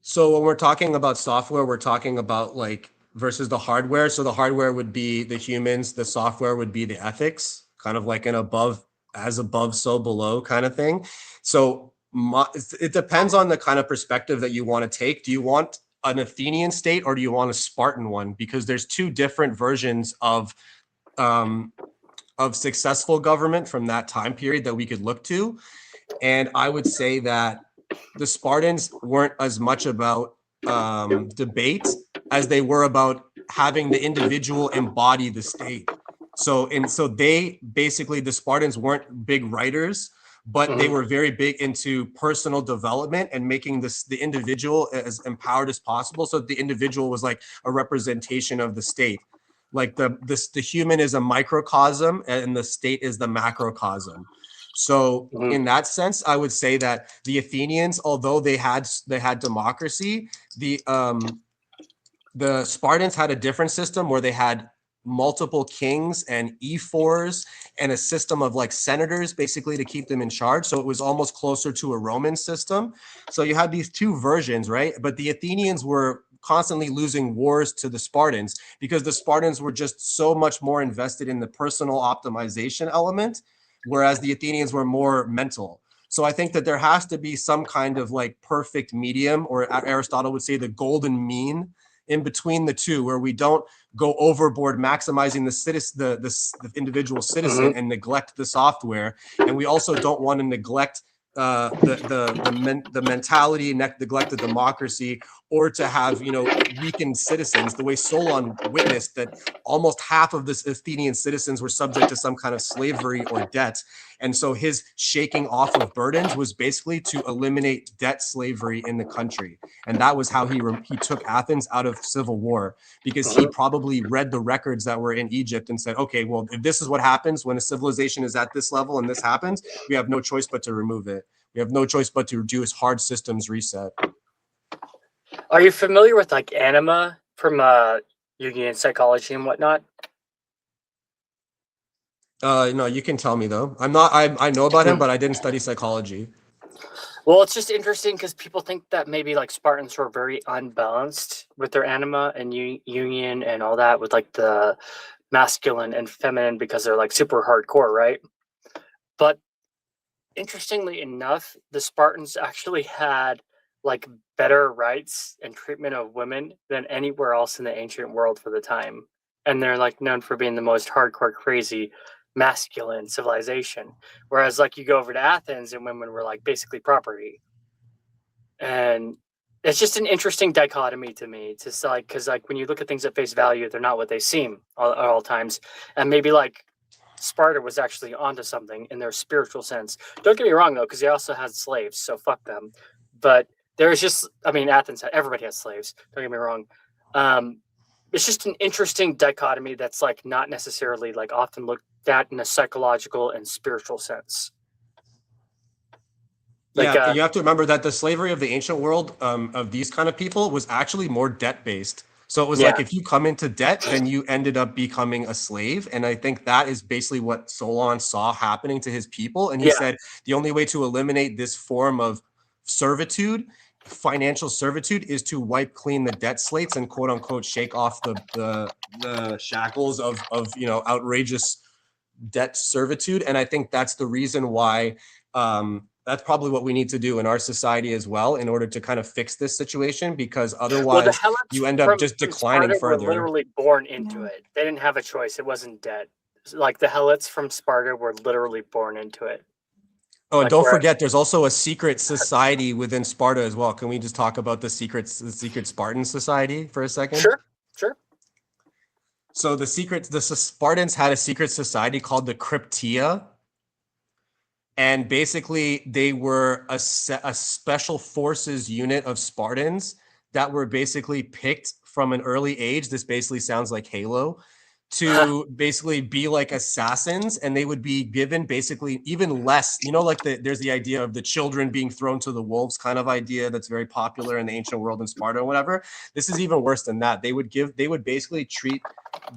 [SPEAKER 1] So when we're talking about software, we're talking about like versus the hardware. So the hardware would be the humans, the software would be the ethics, kind of like an above, so below kind of thing. So it depends on the kind of perspective that you want to take. Do you want an Athenian state or do you want a Spartan one? Because there's two different versions of successful government from that time period that we could look to. And I would say that the Spartans weren't as much about debate as they were about having the individual embody the state. So they basically, the Spartans weren't big writers, but they were very big into personal development and making the individual as empowered as possible. So the individual was like a representation of the state. Like the human is a microcosm and the state is the macrocosm. So in that sense, I would say that the Athenians, although they had democracy, the Spartans had a different system where they had multiple kings and ephors and a system of like senators basically to keep them in charge. So it was almost closer to a Roman system. So you had these two versions, right? But the Athenians were constantly losing wars to the Spartans because the Spartans were just so much more invested in the personal optimization element, whereas the Athenians were more mental. So I think that there has to be some kind of like perfect medium, or Aristotle would say the golden mean in between the two, where we don't go overboard maximizing the individual citizen and neglect the software. And we also don't want to neglect the mentality, neglect the democracy, or to have, weakened citizens, the way Solon witnessed that almost half of the Athenian citizens were subject to some kind of slavery or debt. And so his shaking off of burdens was basically to eliminate debt slavery in the country. And that was how he took Athens out of civil war, because he probably read the records that were in Egypt and said, okay, well, if this is what happens when a civilization is at this level and this happens, we have no choice but to remove it. We have no choice but to do a hard systems reset.
[SPEAKER 2] Are you familiar with like anima from Jungian psychology and whatnot?
[SPEAKER 1] No, you can tell me though. I know about him, but I didn't study psychology.
[SPEAKER 2] Well, it's just interesting because people think that maybe like Spartans were very unbalanced with their anima and Jungian and all that, with like the masculine and feminine, because they're like super hardcore, right? But interestingly enough, the Spartans actually had like better rights and treatment of women than anywhere else in the ancient world for the time. And they're like known for being the most hardcore, crazy, masculine civilization. Whereas like you go over to Athens and women were like basically property. And it's just an interesting dichotomy to me. It's just like, because like when you look at things at face value, they're not what they seem at all times. And maybe like Sparta was actually onto something in their spiritual sense. Don't get me wrong though, because they also had slaves, so fuck them. But there's just, I mean, Athens, everybody has slaves. Don't get me wrong. It's just an interesting dichotomy that's like not necessarily like often looked at in a psychological and spiritual sense. Like,
[SPEAKER 1] yeah, you have to remember that the slavery of the ancient world, of these kind of people, was actually more debt-based. So it was like if you come into debt, then you ended up becoming a slave. And I think that is basically what Solon saw happening to his people. And he said the only way to eliminate this form of servitude, financial servitude, is to wipe clean the debt slates and quote unquote shake off the shackles of outrageous debt servitude. And I think that's the reason why that's probably what we need to do in our society as well in order to kind of fix this situation, because otherwise you end up just declining further.
[SPEAKER 2] Were literally born into it. They didn't have a choice. It wasn't debt. Like the Helots from Sparta were literally born into it.
[SPEAKER 1] Oh, and don't forget, there's also a secret society within Sparta as well. Can we just talk about the secret Spartan society for a second?
[SPEAKER 2] Sure.
[SPEAKER 1] So the Spartans had a secret society called the Cryptia. And basically, they were a special forces unit of Spartans that were basically picked from an early age. This basically sounds like Halo, to basically be like assassins, and they would be given basically even less, like there's the idea of the children being thrown to the wolves kind of idea that's very popular in the ancient world in Sparta or whatever. This is even worse than that. They would basically treat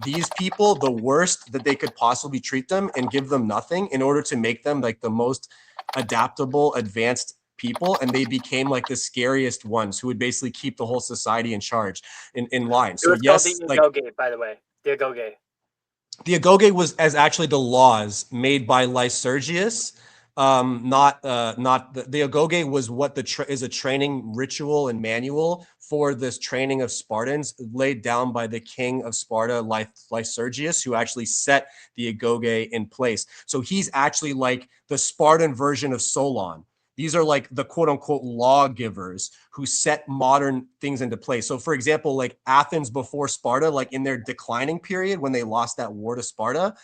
[SPEAKER 1] these people the worst that they could possibly treat them and give them nothing in order to make them like the most adaptable, advanced people, and they became like the scariest ones who would basically keep the whole society in charge, in line. So yes,
[SPEAKER 2] the Agoge, by the way, the Agoge.
[SPEAKER 1] The Agoge was as actually the laws made by Lycurgus. The Agoge was what is a training ritual and manual for this training of Spartans laid down by the king of Sparta, Lycurgus, who actually set the Agoge in place. So he's actually like the Spartan version of Solon. These are like the quote unquote lawgivers who set modern things into place. So for example, like Athens before Sparta, like in their declining period when they lost that war to Sparta,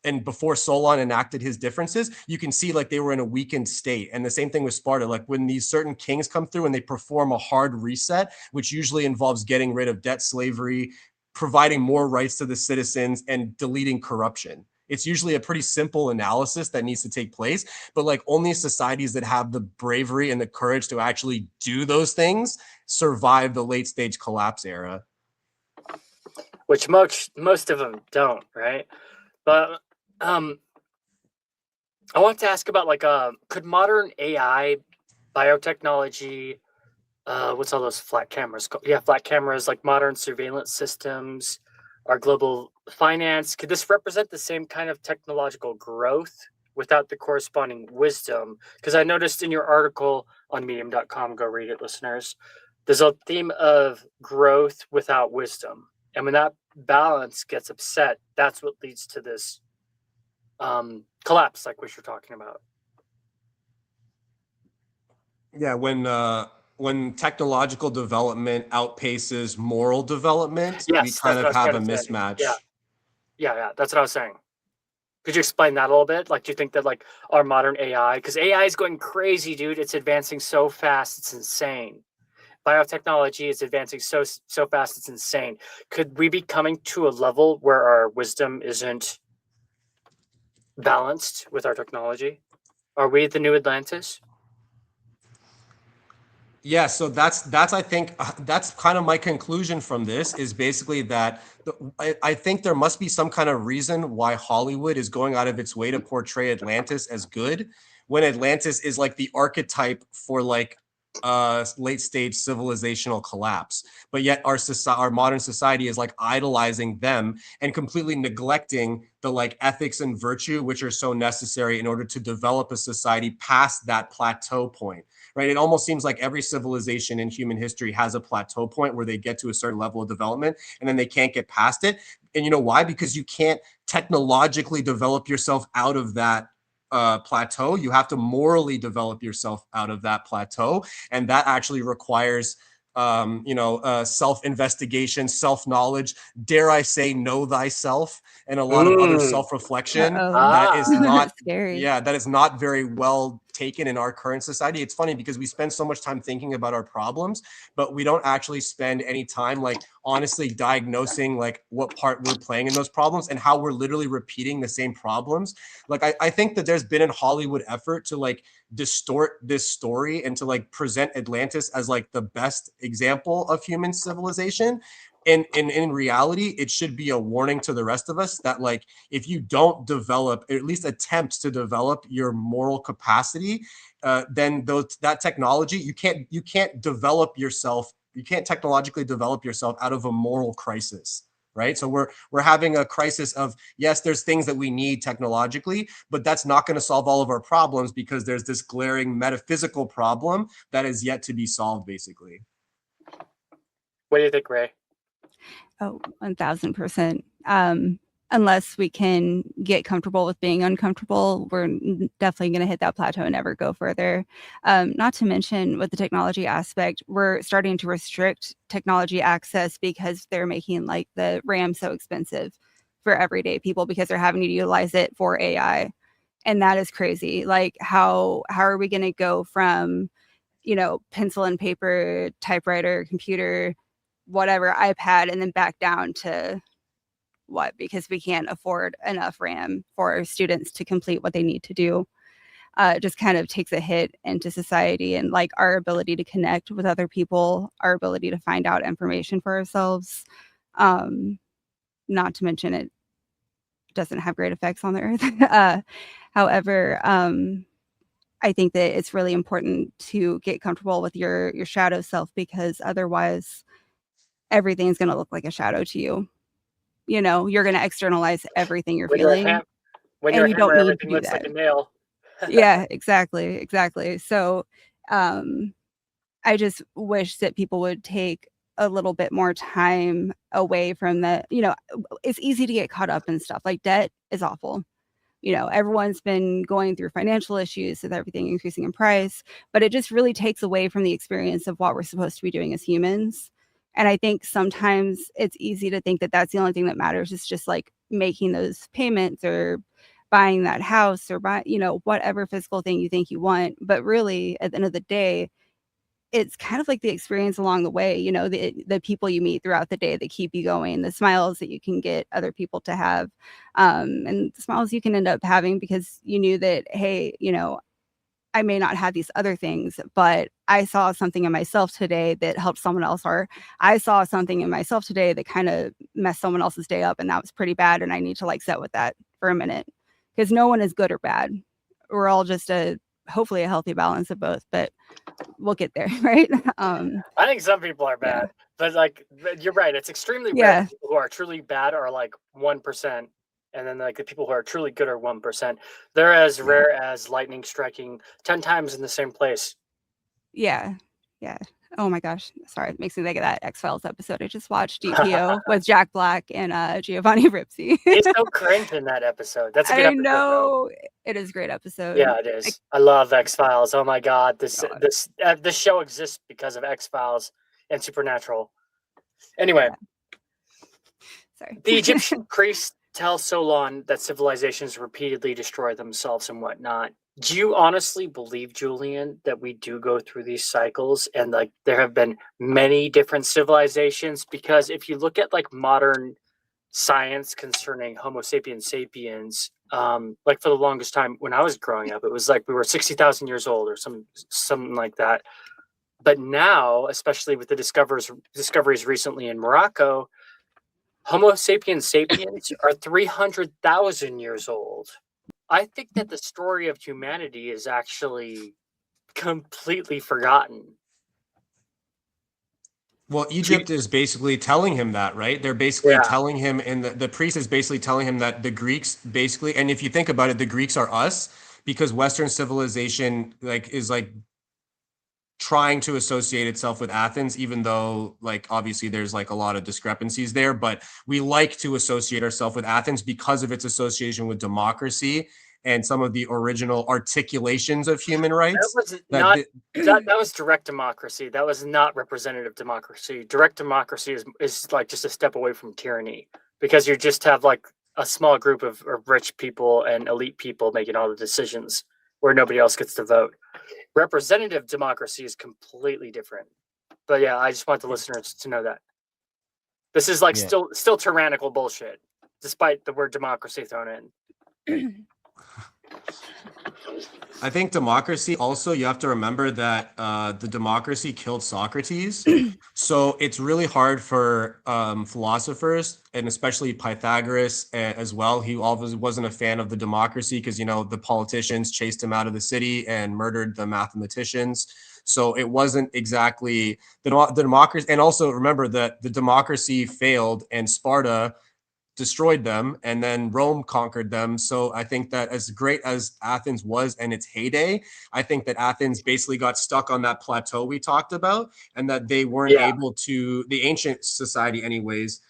[SPEAKER 1] and before Solon enacted his differences, you can see like they were in a weakened state. And the same thing with Sparta, like when these certain kings come through and they perform a hard reset, which usually involves getting rid of debt slavery, providing more rights to the citizens, and deleting corruption. It's usually a pretty simple analysis that needs to take place, but like only societies that have the bravery and the courage to actually do those things survive the late stage collapse era.
[SPEAKER 2] Which most of them don't, right? But I want to ask about like could modern AI, biotechnology, what's all those flat cameras called? Yeah, flat cameras, like modern surveillance systems, our global finance, could this represent the same kind of technological growth without the corresponding wisdom? Because I noticed in your article on medium.com, go read it, listeners, there's a theme of growth without wisdom. And when that balance gets upset, that's what leads to this collapse, like what you're talking about.
[SPEAKER 1] Yeah, when technological development outpaces moral development, we kind of have a mismatch.
[SPEAKER 2] Yeah, that's what I was saying. Could you explain that a little bit? Like, do you think that like our modern AI, because AI is going crazy, dude, it's advancing so fast, it's insane. Biotechnology is advancing so fast, it's insane. Could we be coming to a level where our wisdom isn't balanced with our technology? Are we the new Atlantis?
[SPEAKER 1] Yeah, so that's I think that's kind of my conclusion from this, is basically that I think there must be some kind of reason why Hollywood is going out of its way to portray Atlantis as good, when Atlantis is like the archetype for like late stage civilizational collapse. But yet our modern society is like idolizing them and completely neglecting the like ethics and virtue which are so necessary in order to develop a society past that plateau point. Right? It almost seems like every civilization in human history has a plateau point where they get to a certain level of development and then they can't get past it. And you know why? Because you can't technologically develop yourself out of that plateau. You have to morally develop yourself out of that plateau. And that actually requires self-investigation, self-knowledge, dare I say, know thyself, and a lot of other self-reflection.
[SPEAKER 3] That
[SPEAKER 1] That is not
[SPEAKER 3] scary.
[SPEAKER 1] Yeah, that is not very well taken in our current society. It's funny because we spend so much time thinking about our problems, but we don't actually spend any time like honestly diagnosing like what part we're playing in those problems and how we're literally repeating the same problems. Like I think that there's been a Hollywood effort to like distort this story and to like present Atlantis as like the best example of human civilization. And in reality, it should be a warning to the rest of us that like if you don't develop, or at least attempt to develop your moral capacity, then that technology, you can't develop yourself, you can't technologically develop yourself out of a moral crisis. Right. So we're having a crisis of, yes, there's things that we need technologically, but that's not going to solve all of our problems because there's this glaring metaphysical problem that is yet to be solved, basically.
[SPEAKER 2] What do you think, Ray?
[SPEAKER 3] Oh, 1000%. Unless we can get comfortable with being uncomfortable, we're definitely going to hit that plateau and never go further. Not to mention with the technology aspect, we're starting to restrict technology access because they're making like the RAM so expensive for everyday people because they're having to utilize it for AI. And that is crazy. Like how are we going to go from, pencil and paper, typewriter, computer, whatever, iPad, and then back down to what? Because we can't afford enough RAM for students to complete what they need to do. It just kind of takes a hit into society and like our ability to connect with other people, our ability to find out information for ourselves. Not to mention it doesn't have great effects on the earth. However, I think that it's really important to get comfortable with your shadow self because otherwise everything's going to look like a shadow to you. You're going to externalize everything you're feeling.
[SPEAKER 2] When
[SPEAKER 3] and
[SPEAKER 2] you're
[SPEAKER 3] you
[SPEAKER 2] hammer,
[SPEAKER 3] don't need
[SPEAKER 2] everything
[SPEAKER 3] to do
[SPEAKER 2] looks
[SPEAKER 3] that.
[SPEAKER 2] like a nail.
[SPEAKER 3] Yeah, exactly. So I just wish that people would take a little bit more time away from the, it's easy to get caught up in stuff like debt is awful. Everyone's been going through financial issues with everything increasing in price, but it just really takes away from the experience of what we're supposed to be doing as humans. And I think sometimes it's easy to think that that's the only thing that matters. It's just like making those payments or buying that house or whatever physical thing you think you want. But really, at the end of the day, it's kind of like the experience along the way, the people you meet throughout the day that keep you going, the smiles that you can get other people to have, and the smiles you can end up having because you knew that, hey, I may not have these other things, but I saw something in myself today that helped someone else, or I saw something in myself today that kind of messed someone else's day up, and that was pretty bad, and I need to like sit with that for a minute because no one is good or bad. We're all just hopefully a healthy balance of both, but we'll get there, right?
[SPEAKER 2] I think some people are bad, but like you're right. It's extremely rare.
[SPEAKER 3] Yeah.
[SPEAKER 2] People who are truly bad are like 1%, and then like the people who are truly good are 1%. They're as rare as lightning striking 10 times in the same place.
[SPEAKER 3] Yeah. Oh my gosh. Sorry. It makes me think of that X-Files episode I just watched, DPO, with Jack Black and Giovanni Ribisi.
[SPEAKER 2] He's so cringe in that episode. That's a good episode.
[SPEAKER 3] I know. It is a great episode.
[SPEAKER 2] Yeah, it is. I love X-Files. Oh my God. This show exists because of X-Files and Supernatural. Anyway.
[SPEAKER 3] Yeah. Sorry.
[SPEAKER 2] The Egyptian priests tell Solon that civilizations repeatedly destroy themselves and whatnot. Do you honestly believe, Julian, that we do go through these cycles and like there have been many different civilizations? Because if you look at like modern science concerning Homo sapiens sapiens, like for the longest time when I was growing up, it was like we were 60,000 years old or something like that. But now, especially with the discoveries recently in Morocco, Homo sapiens sapiens are 300,000 years old. I think that the story of humanity is actually completely forgotten.
[SPEAKER 1] Well, Egypt is basically telling him that, right? They're basically telling him, and the priest is basically telling him that the Greeks basically, and if you think about it, the Greeks are us because Western civilization is trying to associate itself with Athens, even though like obviously there's like a lot of discrepancies there, but we like to associate ourselves with Athens because of its association with democracy and some of the original articulations of human rights.
[SPEAKER 2] That was direct democracy. That was not representative democracy. Direct democracy is like just a step away from tyranny because you just have like a small group of rich people and elite people making all the decisions. where nobody else gets to vote. Representative democracy is completely different. But yeah, I just want the listeners to know that. This is like still tyrannical bullshit, despite the word democracy thrown in.
[SPEAKER 1] I think democracy also, you have to remember that the democracy killed Socrates. So it's really hard for philosophers, and especially Pythagoras as well. He always wasn't a fan of the democracy because, the politicians chased him out of the city and murdered the mathematicians. So it wasn't exactly the democracy. And also remember that the democracy failed and Sparta destroyed them, and then Rome conquered them. So I think that as great as Athens was in its heyday, I think that Athens basically got stuck on that plateau we talked about, and that they weren't able to, the ancient society anyways,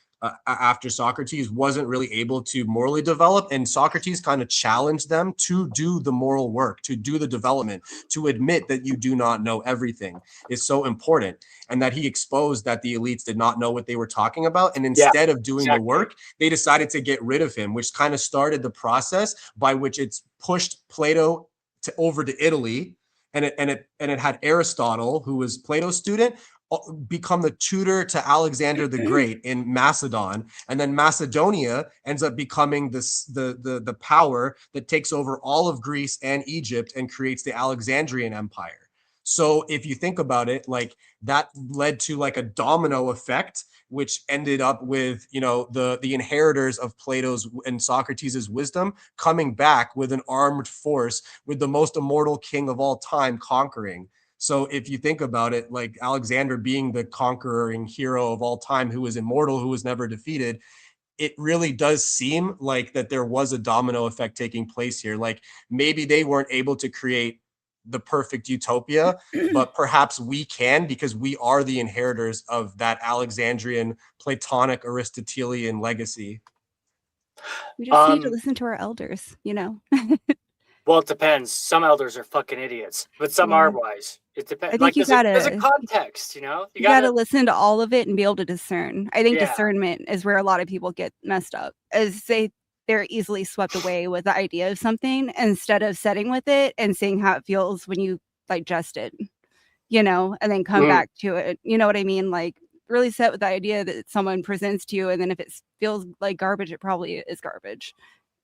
[SPEAKER 1] after Socrates wasn't really able to morally develop, and Socrates kind of challenged them to do the moral work, to do the development, to admit that you do not know everything is so important, and that he exposed that the elites did not know what they were talking about, and instead of doing the work, they decided to get rid of him, which kind of started the process by which it's pushed Plato over to Italy, and it had Aristotle, who was Plato's student, become the tutor to Alexander the Great in Macedon, and then Macedonia ends up becoming the power that takes over all of Greece and Egypt and creates the Alexandrian Empire. So if you think about it, like that led to like a domino effect, which ended up with, the inheritors of Plato's and Socrates' wisdom coming back with an armed force, with the most immortal king of all time conquering. So if you think about it, like Alexander being the conquering hero of all time, who was immortal, who was never defeated, it really does seem like that there was a domino effect taking place here. Like maybe they weren't able to create the perfect utopia, but perhaps we can, because we are the inheritors of that Alexandrian, Platonic, Aristotelian legacy.
[SPEAKER 3] We just need to listen to our elders,
[SPEAKER 2] Well, it depends. Some elders are fucking idiots, but some are wise. It depends.
[SPEAKER 3] I think
[SPEAKER 2] there's a context, You
[SPEAKER 3] gotta listen to all of it and be able to discern. I think discernment is where a lot of people get messed up, as they're easily swept away with the idea of something instead of sitting with it and seeing how it feels when you digest it, and then come back to it. You know what I mean? Like really sit with the idea that someone presents to you, and then if it feels like garbage, it probably is garbage,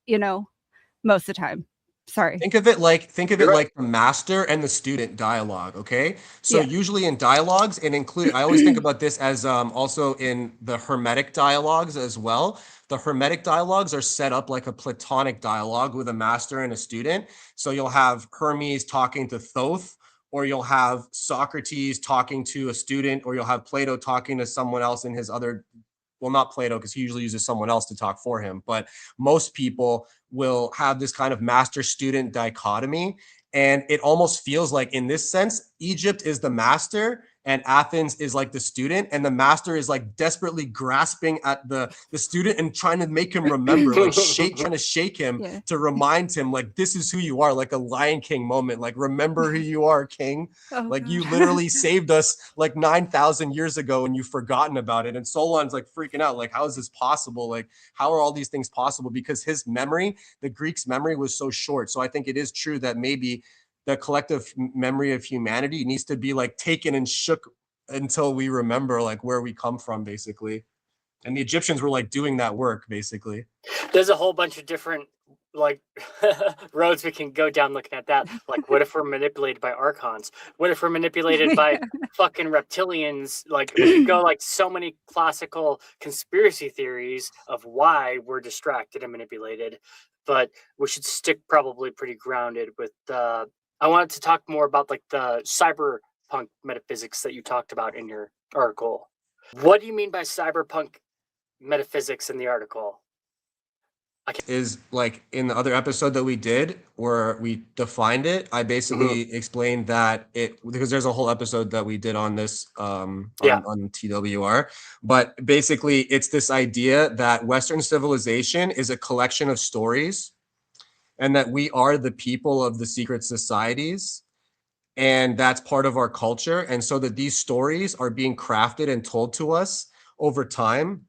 [SPEAKER 3] most of the time. Sorry.
[SPEAKER 1] Think of it like the master and the student dialogue. Okay. So usually in dialogues, and I always think about this as also in the Hermetic dialogues as well. The Hermetic dialogues are set up like a Platonic dialogue with a master and a student. So you'll have Hermes talking to Thoth, or you'll have Socrates talking to a student, or you'll have Plato talking to someone else in his other, well, not Plato, because he usually uses someone else to talk for him, but most people will have this kind of master-student dichotomy. And it almost feels like, in this sense, Egypt is the master and Athens is like the student, and the master is like desperately grasping at the student and trying to make him remember, like trying to shake him to remind him, like, this is who you are, like a Lion King moment, like, remember who you are, king. Like, you literally saved us like 9,000 years ago and you've forgotten about it. And Solon's like freaking out, like, how is this possible? Like, how are all these things possible? Because his memory, the Greeks' memory, was so short. So I think it is true that maybe the collective memory of humanity needs to be like taken and shook until we remember like where we come from, basically. And the Egyptians were like doing that work, basically.
[SPEAKER 2] There's a whole bunch of different like roads we can go down looking at that. Like, what if we're manipulated by archons? What if we're manipulated by fucking reptilians? Like, we could go like so many classical conspiracy theories of why we're distracted and manipulated. But we should stick probably pretty grounded with I wanted to talk more about like the cyberpunk metaphysics that you talked about in your article. What do you mean by cyberpunk metaphysics in the article?
[SPEAKER 1] Is like in the other episode that we did where we defined it, I basically explained that because there's a whole episode that we did on this on TWR, but basically it's this idea that Western civilization is a collection of stories, and that we are the people of the secret societies, and that's part of our culture. And so that these stories are being crafted and told to us over time.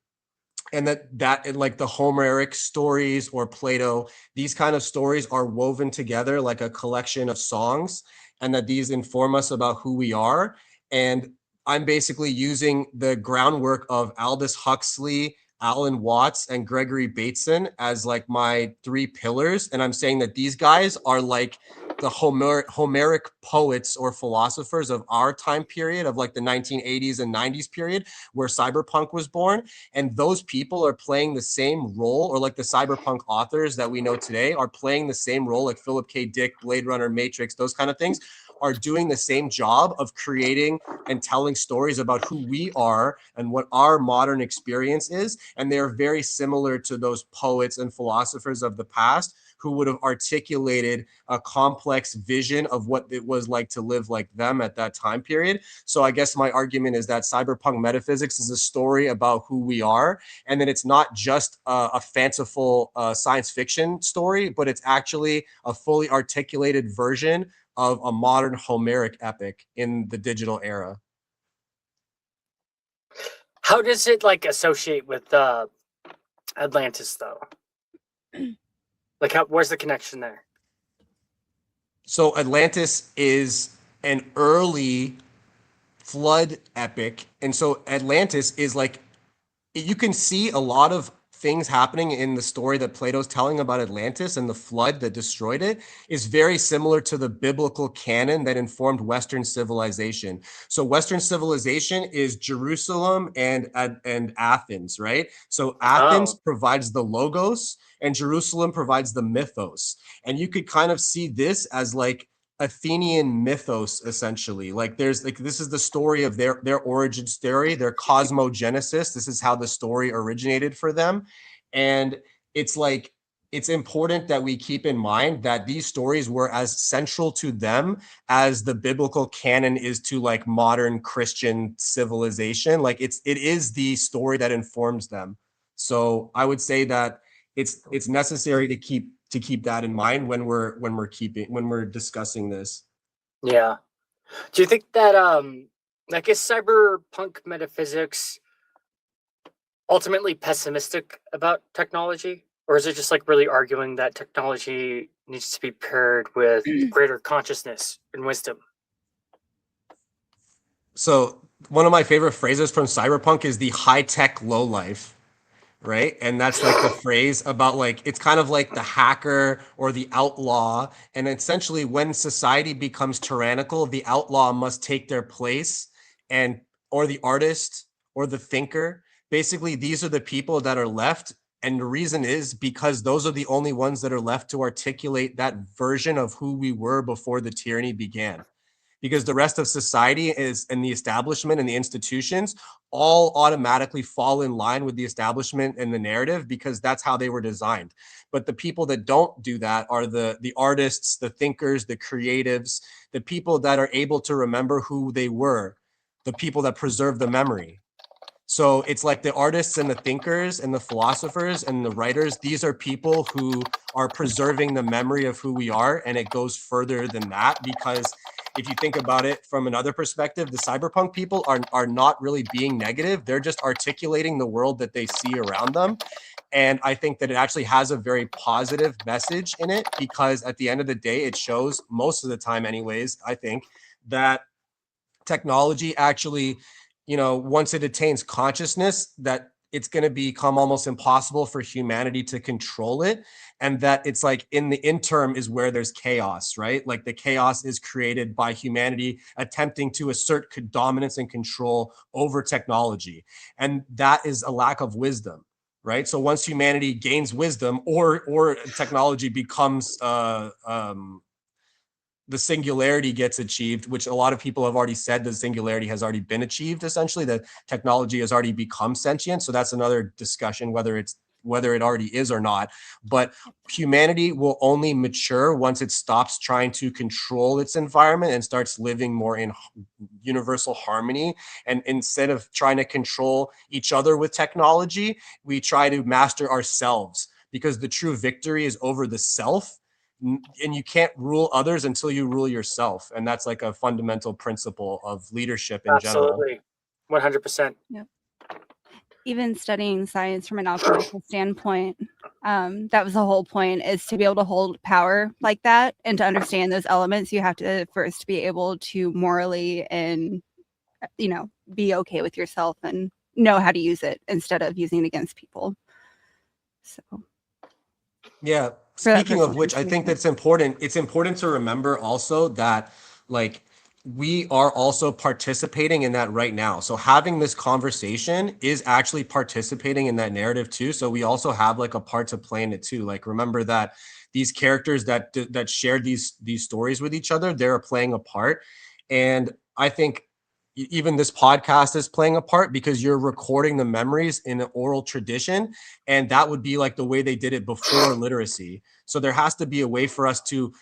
[SPEAKER 1] and that like the Homeric stories or Plato, these kind of stories are woven together like a collection of songs, and that these inform us about who we are. And I'm basically using the groundwork of Aldous Huxley, Alan Watts, and Gregory Bateson as like my 3 pillars. And I'm saying that these guys are like the Homeric poets or philosophers of our time period, of like the 1980s and 90s period where cyberpunk was born. And those people are playing the same role, or like the cyberpunk authors that we know today are playing the same role, like Philip K. Dick, Blade Runner, Matrix, those kind of things are doing the same job of creating and telling stories about who we are and what our modern experience is. And they're very similar to those poets and philosophers of the past who would have articulated a complex vision of what it was like to live like them at that time period. So I guess my argument is that cyberpunk metaphysics is a story about who we are, and that it's not just a fanciful science fiction story, but it's actually a fully articulated version of a modern Homeric epic in the digital era.
[SPEAKER 2] How does it like associate with Atlantis though? Like, where's the connection there?
[SPEAKER 1] So Atlantis is an early flood epic, and so Atlantis is like, you can see a lot of things happening in the story that Plato's telling about Atlantis and the flood that destroyed it is very similar to the biblical canon that informed Western civilization. So Western civilization is Jerusalem and Athens, right? So Athens provides the logos and Jerusalem provides the mythos. And you could kind of see this as like Athenian mythos, essentially. Like there's like, this is the story of their origin story, their cosmogenesis. This is how the story originated for them. And it's like, it's important that we keep in mind that these stories were as central to them as the biblical canon is to like modern Christian civilization. Like it is the story that informs them. So I would say that it's necessary to keep that in mind when we're discussing this.
[SPEAKER 2] Yeah. Do you think that like, is cyberpunk metaphysics ultimately pessimistic about technology? Or is it just like really arguing that technology needs to be paired with greater consciousness and wisdom?
[SPEAKER 1] So one of my favorite phrases from cyberpunk is the high-tech low-life. Right. And that's like the phrase about like, it's kind of like the hacker or the outlaw. And essentially when society becomes tyrannical, the outlaw must take their place, and or the artist or the thinker. Basically, these are the people that are left. And the reason is because those are the only ones that are left to articulate that version of who we were before the tyranny began. Because the rest of society is, and the establishment and the institutions all automatically fall in line with the establishment and the narrative, because that's how they were designed. But the people that don't do that are the artists, the thinkers, the creatives, the people that are able to remember who they were, the people that preserve the memory. So it's like the artists and the thinkers and the philosophers and the writers, these are people who are preserving the memory of who we are. And it goes further than that, because if you think about it from another perspective, the cyberpunk people are not really being negative. They're just articulating the world that they see around them. And I think that it actually has a very positive message in it, because at the end of the day, it shows, most of the time anyways, I think, that technology actually, once it attains consciousness, that it's going to become almost impossible for humanity to control it. And that it's like in the interim is where there's chaos, right? Like the chaos is created by humanity attempting to assert dominance and control over technology. And that is a lack of wisdom, right? So once humanity gains wisdom, or technology becomes the singularity gets achieved, which a lot of people have already said the singularity has already been achieved. Essentially, that technology has already become sentient. So that's another discussion, whether it already is or not. But humanity will only mature once it stops trying to control its environment and starts living more in universal harmony. And instead of trying to control each other with technology, we try to master ourselves, because the true victory is over the self. And you can't rule others until you rule yourself. And that's like a fundamental principle of leadership in general.
[SPEAKER 2] Absolutely. 100%.
[SPEAKER 3] Yep. even studying science from an alchemical standpoint, that was the whole point, is to be able to hold power like that and to understand those elements. You have to first be able to morally and, be okay with yourself and know how to use it instead of using it against people. So,
[SPEAKER 1] Yeah. Speaking of which, I think that's important. It's important to remember also that, like, we are also participating in that right now. So having this conversation is actually participating in that narrative too. So we also have like a part to play in it too. Like, remember that these characters that share these stories with each other, they're playing a part. And I think even this podcast is playing a part because you're recording the memories in an oral tradition, and that would be like the way they did it before literacy. So there has to be a way for us to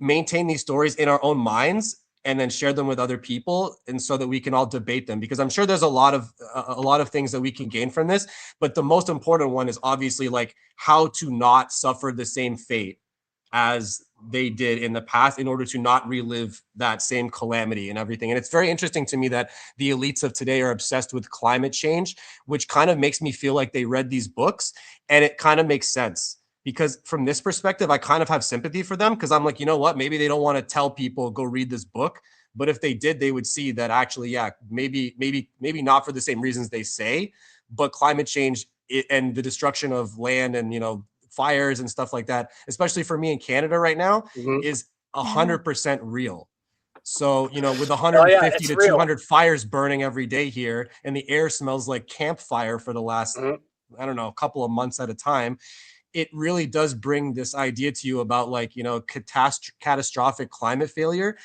[SPEAKER 1] maintain these stories in our own minds and then share them with other people, and so that we can all debate them, because I'm sure there's a lot of things that we can gain from this, but the most important one is obviously like how to not suffer the same fate as they did in the past in order to not relive that same calamity and everything. And it's very interesting to me that the elites of today are obsessed with climate change, which kind of makes me feel like they read these books, and it kind of makes sense. Because from this perspective, I kind of have sympathy for them, because I'm like, you know what, maybe they don't want to tell people go read this book, but if they did, they would see that actually, yeah, maybe not for the same reasons they say, but climate change and the destruction of land and fires and stuff like that, especially for me in Canada right now, is 100% real. So, with 150 to 200 fires burning every day here, and the air smells like campfire for the last, I don't know, a couple of months at a time, it really does bring this idea to you about like, catastrophic climate failure.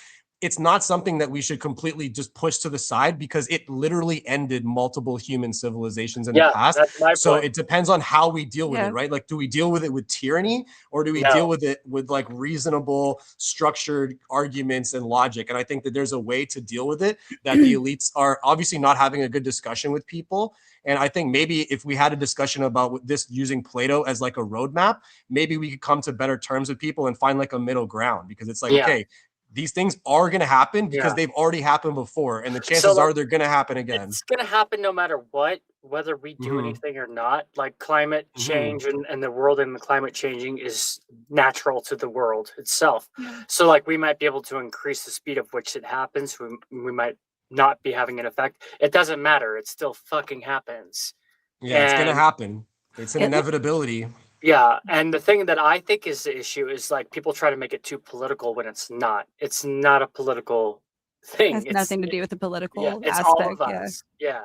[SPEAKER 1] It's not something that we should completely just push to the side, because it literally ended multiple human civilizations in the past. So it depends on how we deal with it, right? Like, do we deal with it with tyranny, or do we deal with it with like reasonable, structured arguments and logic? And I think that there's a way to deal with it, that the elites are obviously not having a good discussion with people. And I think maybe if we had a discussion about this using Plato as like a roadmap, maybe we could come to better terms with people and find like a middle ground, because it's like, okay, these things are going to happen because they've already happened before, and the chances are they're going to happen again.
[SPEAKER 2] It's going to happen no matter what, whether we do anything or not. Like climate change and the world and the climate changing is natural to the world itself. So like we might be able to increase the speed of which it happens. We might not be having an effect. It doesn't matter. It still fucking happens.
[SPEAKER 1] Yeah, it's going to happen. It's an inevitability.
[SPEAKER 2] Yeah, and the thing that I think is the issue is like people try to make it too political when it's not. It's not a political thing.
[SPEAKER 3] It has nothing to do with the political
[SPEAKER 2] it's
[SPEAKER 3] aspect.
[SPEAKER 2] all of us. Yeah.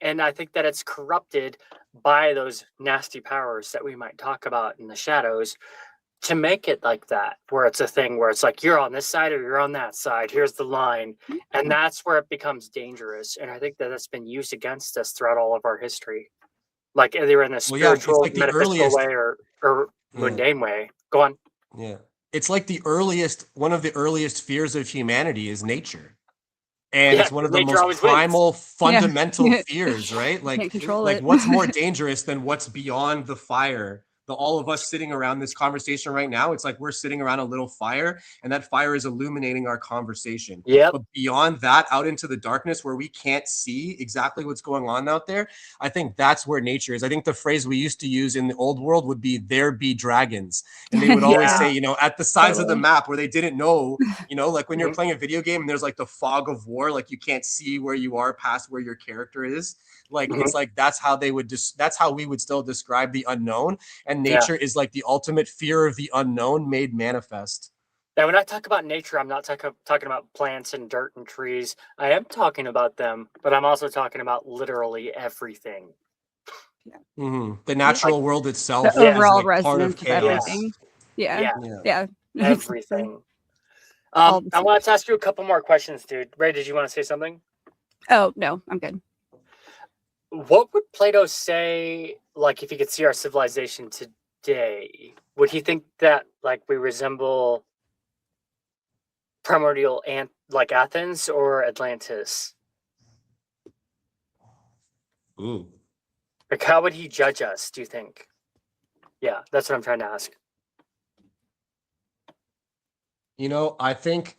[SPEAKER 2] And I think that it's corrupted by those nasty powers that we might talk about in the shadows to make it like that, where it's a thing where it's like you're on this side or you're on that side. Here's the line, and that's where it becomes dangerous. And I think that that's been used against us throughout all of our history. Like either in a spiritual, like metaphysical way or mundane way. Go on.
[SPEAKER 1] Yeah. It's like one of the earliest fears of humanity is nature. And it's one of the most primal, fundamental fears, right? Like, what's more dangerous than what's beyond the fire? All of us sitting around this conversation right now, it's like we're sitting around a little fire, and that fire is illuminating our conversation. But beyond that, out into the darkness where we can't see exactly what's going on out there, I think that's where nature is. I think the phrase we used to use in the old world would be "there be dragons," and they would always say, at the sides of the map where they didn't know, like when you're playing a video game and there's like the fog of war, like you can't see where you are past where your character is. Like it's like that's how they would that's how we would still describe the unknown. And nature is like the ultimate fear of the unknown made manifest.
[SPEAKER 2] Now, when I talk about nature, I'm not talking about plants and dirt and trees. I am talking about them, but I'm also talking about literally everything.
[SPEAKER 1] The natural world itself,
[SPEAKER 3] the overall like resonance of everything. Yeah.
[SPEAKER 2] Everything. I want to ask you a couple more questions, dude. Ray, did you want to say something?
[SPEAKER 3] Oh no, I'm good.
[SPEAKER 2] What would Plato say, like, if he could see our civilization today? Would he think that, like, we resemble primordial like Athens or Atlantis?
[SPEAKER 1] Ooh.
[SPEAKER 2] Like, how would he judge us, do you think? Yeah, that's what I'm trying to ask.
[SPEAKER 1] I think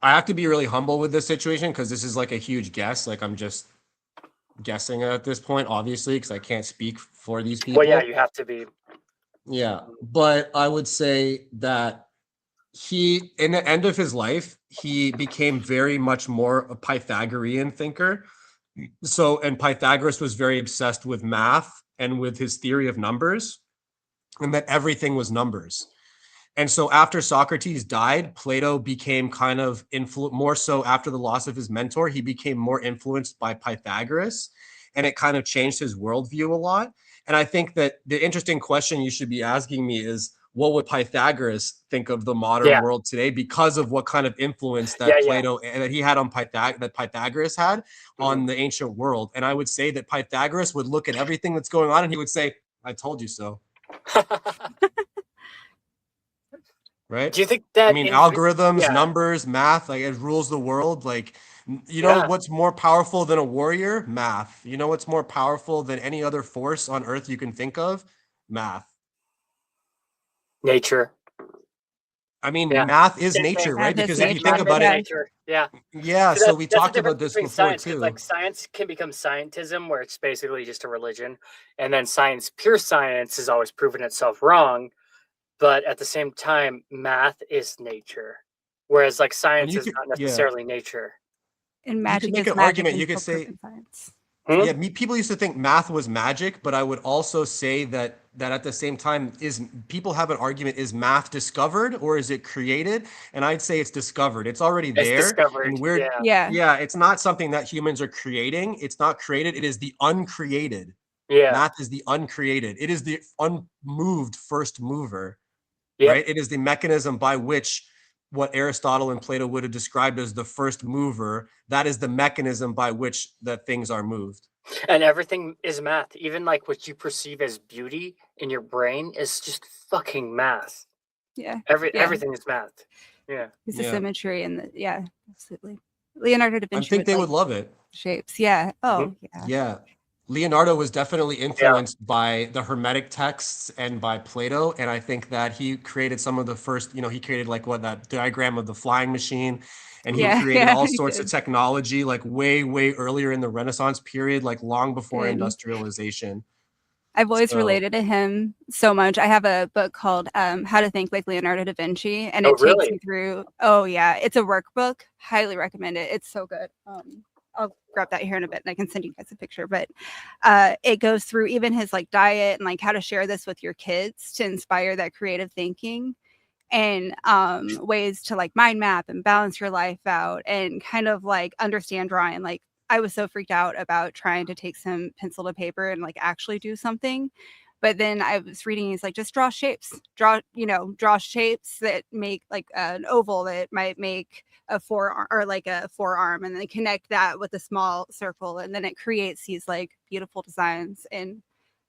[SPEAKER 1] I have to be really humble with this situation, because this is like a huge guess. Like, I'm just guessing at this point, obviously, because I can't speak for these people.
[SPEAKER 2] Well, yeah, you have to be.
[SPEAKER 1] Yeah, but I would say that he, in the end of his life, he became very much more a Pythagorean thinker. So, and Pythagoras was very obsessed with math and with his theory of numbers, and that everything was numbers. And so after Socrates died, Plato became kind of more so after the loss of his mentor, he became more influenced by Pythagoras, and it kind of changed his worldview a lot. And I think that the interesting question you should be asking me is, what would Pythagoras think of the modern world today, because of what kind of influence that Plato that he had on Pythagoras had on the ancient world? And I would say that Pythagoras would look at everything that's going on and he would say, "I told you so." Right?
[SPEAKER 2] Do you think that?
[SPEAKER 1] I mean, algorithms, numbers, math, like, it rules the world. Like, you know what's more powerful than a warrior? Math. You know what's more powerful than any other force on earth you can think of? Math.
[SPEAKER 2] Nature.
[SPEAKER 1] I mean, math is nature, right? Because if you think about it, so we talked about this before too.
[SPEAKER 2] Like, science can become scientism, where it's basically just a religion, and then pure science has always proven itself wrong. But at the same time, math is nature, whereas like science is not necessarily nature.
[SPEAKER 3] And magic
[SPEAKER 1] you can make an argument. You could say, people used to think math was magic, but I would also say that at the same time, people have an argument: is math discovered or is it created? And I'd say it's discovered. It's already there.
[SPEAKER 2] It's discovered.
[SPEAKER 1] And it's not something that humans are creating. It's not created. It is the uncreated. Math is the uncreated. It is the unmoved first mover. Right? It is the mechanism by which what Aristotle and Plato would have described as the first mover, that is the mechanism by which that things are moved.
[SPEAKER 2] And everything is math. Even like what you perceive as beauty in your brain is just fucking math.
[SPEAKER 3] Yeah.
[SPEAKER 2] Everything is math. Yeah.
[SPEAKER 3] It's the symmetry and absolutely. Leonardo da Vinci.
[SPEAKER 1] I think they would love it.
[SPEAKER 3] Shapes. Yeah. Oh,
[SPEAKER 1] yeah. Leonardo was definitely influenced by the Hermetic texts and by Plato. And I think that he created some of the first, he created that diagram of the flying machine. And he created all sorts of technology, like way, way earlier in the Renaissance period, like long before industrialization.
[SPEAKER 3] I've always related to him so much. I have a book called How to Think Like Leonardo da Vinci. And it takes you through, it's a workbook. Highly recommend it. It's so good. I'll grab that here in a bit and I can send you guys a picture, but it goes through even his like diet and like how to share this with your kids to inspire that creative thinking, and ways to like mind map and balance your life out and kind of like understand drawing. Like, I was so freaked out about trying to take some pencil to paper and like actually do something. But then I was reading, he's like, just draw shapes, draw shapes that make like an oval that might make a forearm, or like a forearm, and then connect that with a small circle. And then it creates these like beautiful designs. And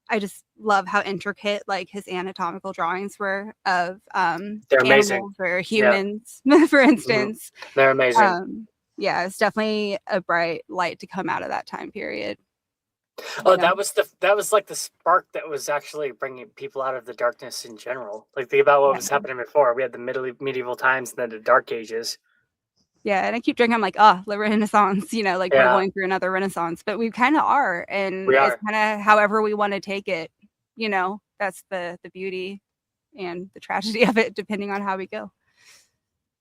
[SPEAKER 3] I just love how intricate like his anatomical drawings were of
[SPEAKER 2] they're amazing
[SPEAKER 3] or humans, for instance.
[SPEAKER 2] They're amazing.
[SPEAKER 3] It's definitely a bright light to come out of that time period.
[SPEAKER 2] That was like the spark that was actually bringing people out of the darkness in general. Like, think about what was happening before. We had the medieval times and then the Dark Ages.
[SPEAKER 3] Yeah, and I keep drinking. I'm like, the Renaissance. We're going through another Renaissance, but we kind of are, and it's kind of however we want to take it. That's the beauty and the tragedy of it, depending on how we go.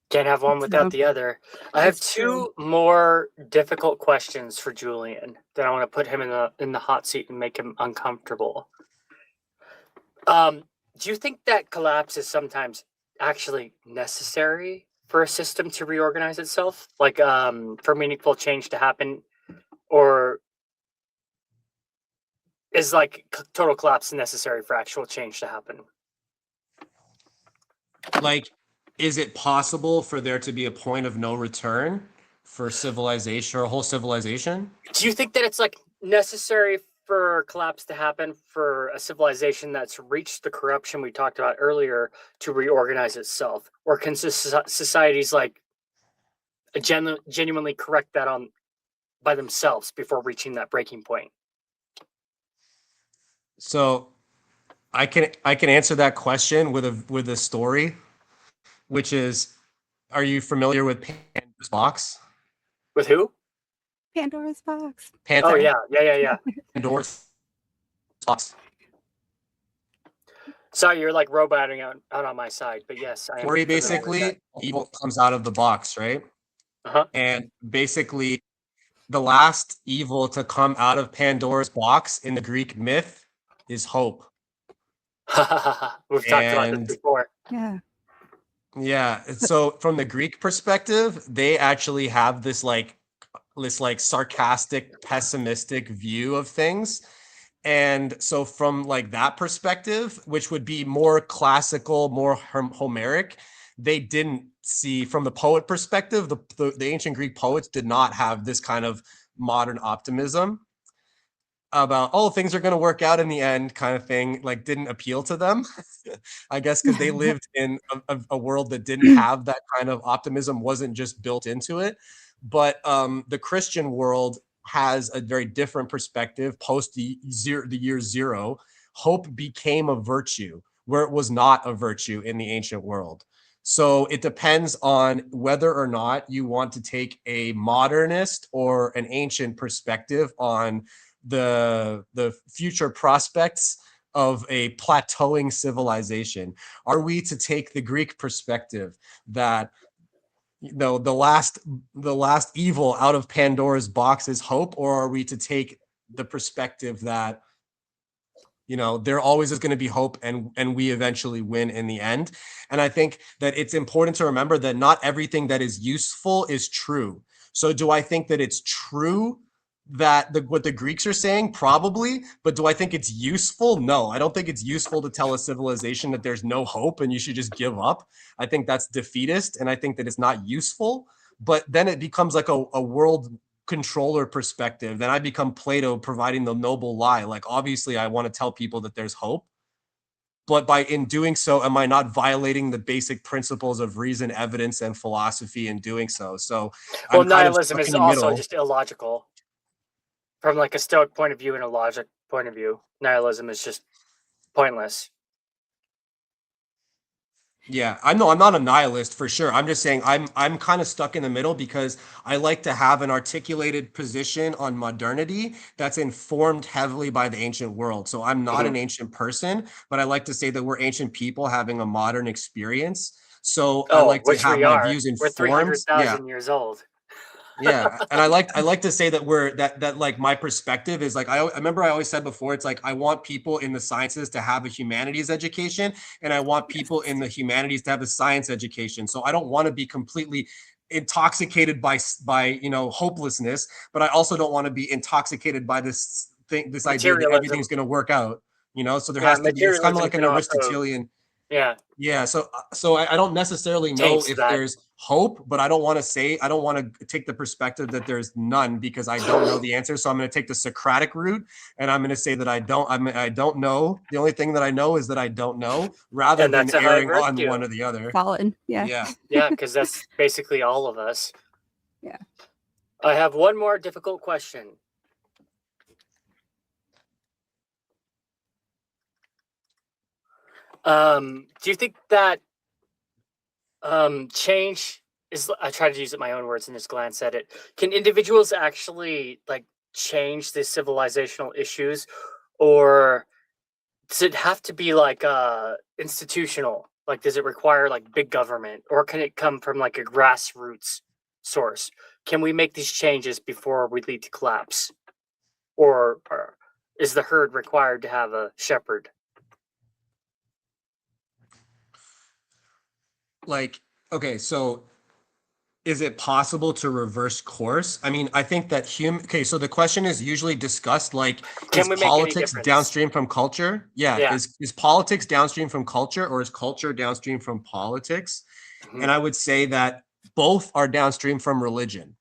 [SPEAKER 2] Can't have one without the other. I have two more difficult questions for Julian that I want to put him in the hot seat and make him uncomfortable. Do you think that collapse is sometimes actually necessary for a system to reorganize itself, like for meaningful change to happen, or is like total collapse necessary for actual change to happen?
[SPEAKER 1] Like, is it possible for there to be a point of no return for civilization or a whole civilization?
[SPEAKER 2] Do you think that it's like necessary for collapse to happen for a civilization that's reached the corruption we talked about earlier to reorganize itself? Or can societies like genuinely correct that by themselves before reaching that breaking point?
[SPEAKER 1] So I can answer that question with a story, which is, are you familiar with Pandora's box?
[SPEAKER 2] With who?
[SPEAKER 3] Pandora's box.
[SPEAKER 2] Oh yeah.
[SPEAKER 1] Pandora's box.
[SPEAKER 2] Sorry, you're like roboting out on my side, but yes, I am.
[SPEAKER 1] Story basically, evil comes out of the box, right?
[SPEAKER 2] Uh-huh.
[SPEAKER 1] And basically, the last evil to come out of Pandora's box in the Greek myth is hope.
[SPEAKER 2] We've talked about this before.
[SPEAKER 3] Yeah.
[SPEAKER 1] Yeah. So from the Greek perspective, they actually have this sarcastic, pessimistic view of things. And so from like that perspective, which would be more classical, more Homeric, they didn't see from the poet perspective, the ancient Greek poets did not have this kind of modern optimism about, oh, things are going to work out in the end kind of thing, like didn't appeal to them, I guess, because they lived in a world that didn't have that kind of optimism, wasn't just built into it. But the Christian world has a very different perspective. Post the year zero, hope became a virtue where it was not a virtue in the ancient world. So it depends on whether or not you want to take a modernist or an ancient perspective on the future prospects of a plateauing civilization. Are we to take the Greek perspective that, you know, the last evil out of Pandora's box is hope, or are we to take the perspective that, you know, there always is going to be hope and we eventually win in the end? And I think that it's important to remember that not everything that is useful is true. So do I think that it's true that what the Greeks are saying? Probably. But do I think it's useful? No, I don't think it's useful to tell a civilization that there's no hope and you should just give up. I think that's defeatist, and I think that it's not useful. But then it becomes like a world controller perspective. Then I become Plato providing the noble lie. Like, obviously I want to tell people that there's hope, but in doing so, am I not violating the basic principles of reason, evidence, and philosophy in doing so? So
[SPEAKER 2] well, nihilism is also just illogical. From like a Stoic point of view and a logic point of view, nihilism is just pointless.
[SPEAKER 1] Yeah, I'm not a nihilist for sure. I'm just saying I'm kind of stuck in the middle because I like to have an articulated position on modernity that's informed heavily by the ancient world. So I'm not an ancient person, but I like to say that we're ancient people having a modern experience. So I like to have my views informed.
[SPEAKER 2] We're 300,000 years old.
[SPEAKER 1] Yeah, and I like to say that that like my perspective is like, I remember I always said before, it's like I want people in the sciences to have a humanities education, and I want people in the humanities to have a science education. So I don't want to be completely intoxicated by you know, hopelessness, but I also don't want to be intoxicated by this idea that everything's going to work out. You know, so there has to be, it's kind of like an Aristotelian. Yeah. So I don't necessarily know if there's hope, but I don't want to take the perspective that there's none, because I don't know the answer. So I'm going to take the Socratic route, and I'm going to say that I don't know. The only thing that I know is that I don't know, rather than erring on one or the other.
[SPEAKER 3] Solid. Yeah.
[SPEAKER 2] Yeah, because that's basically all of us.
[SPEAKER 3] Yeah.
[SPEAKER 2] I have one more difficult question. Do you think that change is, I try to use it my own words and just glance at it, can individuals actually like change the civilizational issues, or does it have to be like institutional? Like, does it require like big government, or can it come from like a grassroots source? Can we make these changes before we lead to collapse, or is the herd required to have a shepherd?
[SPEAKER 1] Like, okay, so is it possible to reverse course? I mean, I think that okay, so the question is usually discussed like, is politics downstream from culture? Yeah. Is politics downstream from culture, or is culture downstream from politics? And I would say that both are downstream from religion,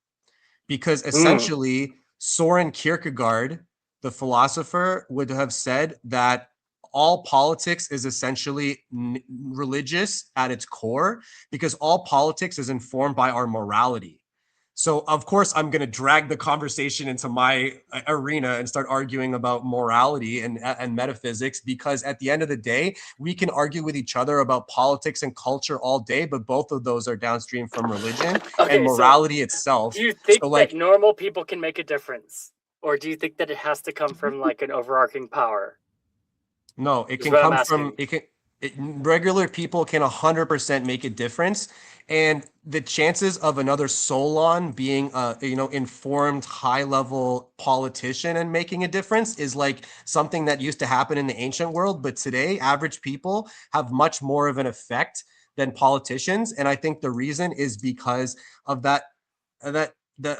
[SPEAKER 1] because essentially Soren Kierkegaard, the philosopher, would have said that all politics is essentially religious at its core, because all politics is informed by our morality. So of course I'm going to drag the conversation into my arena and start arguing about morality and metaphysics, because at the end of the day, we can argue with each other about politics and culture all day, but both of those are downstream from religion and morality itself.
[SPEAKER 2] Do you think
[SPEAKER 1] So,
[SPEAKER 2] that normal people can make a difference? Or do you think that it has to come from like an overarching power?
[SPEAKER 1] No, it can come from, regular people can 100% make a difference. And the chances of another Solon being a, informed high level politician and making a difference is like something that used to happen in the ancient world. But today, average people have much more of an effect than politicians. And I think the reason is because of that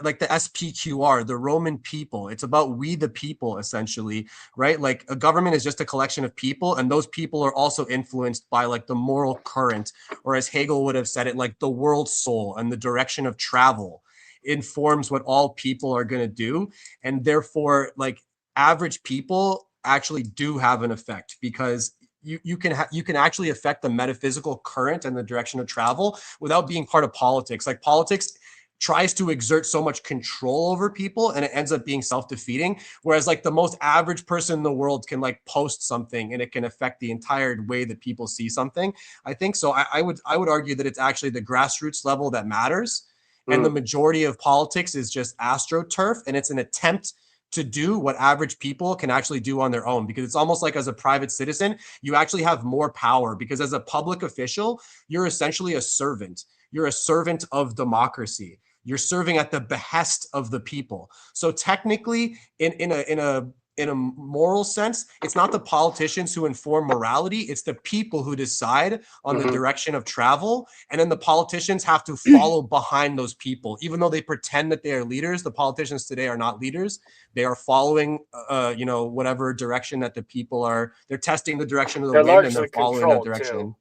[SPEAKER 1] like the SPQR, the Roman people. It's about we the people, essentially, right? Like a government is just a collection of people, and those people are also influenced by like the moral current, or as Hegel would have said it, like the world soul, and the direction of travel informs what all people are going to do. And therefore, like average people actually do have an effect, because you can actually affect the metaphysical current and the direction of travel without being part of politics. Like politics tries to exert so much control over people, and it ends up being self-defeating, whereas like the most average person in the world can like post something and it can affect the entire way that people see something. I think so. I would argue that it's actually the grassroots level that matters, and the majority of politics is just astroturf, and it's an attempt to do what average people can actually do on their own, because it's almost like as a private citizen, you actually have more power, because as a public official, you're essentially a servant. You're a servant of democracy. You're serving at the behest of the people. So technically, in a moral sense, it's not the politicians who inform morality, it's the people who decide on the direction of travel. And then the politicians have to follow behind those people. Even though they pretend that they are leaders, the politicians today are not leaders. They are following, whatever direction that the people are. They're testing the direction of the wind, and they're following that direction.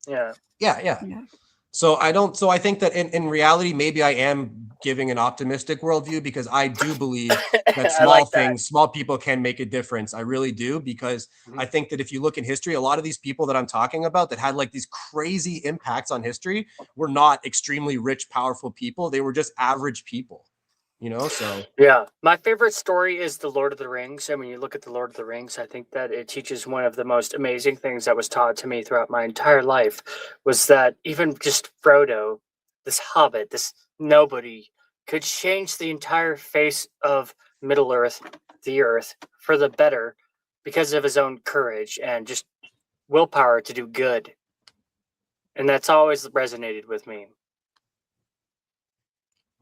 [SPEAKER 2] Too.
[SPEAKER 1] Yeah. So I think that in reality, maybe I am giving an optimistic worldview, because I do believe that small people can make a difference. I really do, because I think that if you look in history, a lot of these people that I'm talking about that had like these crazy impacts on history were not extremely rich, powerful people. They were just average people. So
[SPEAKER 2] yeah, my favorite story is the Lord of the Rings. And when you look at the Lord of the Rings, I think that it teaches one of the most amazing things that was taught to me throughout my entire life, was that even just Frodo, this hobbit, this nobody, could change the entire face of Middle Earth, the Earth, for the better, because of his own courage and just willpower to do good. And that's always resonated with me.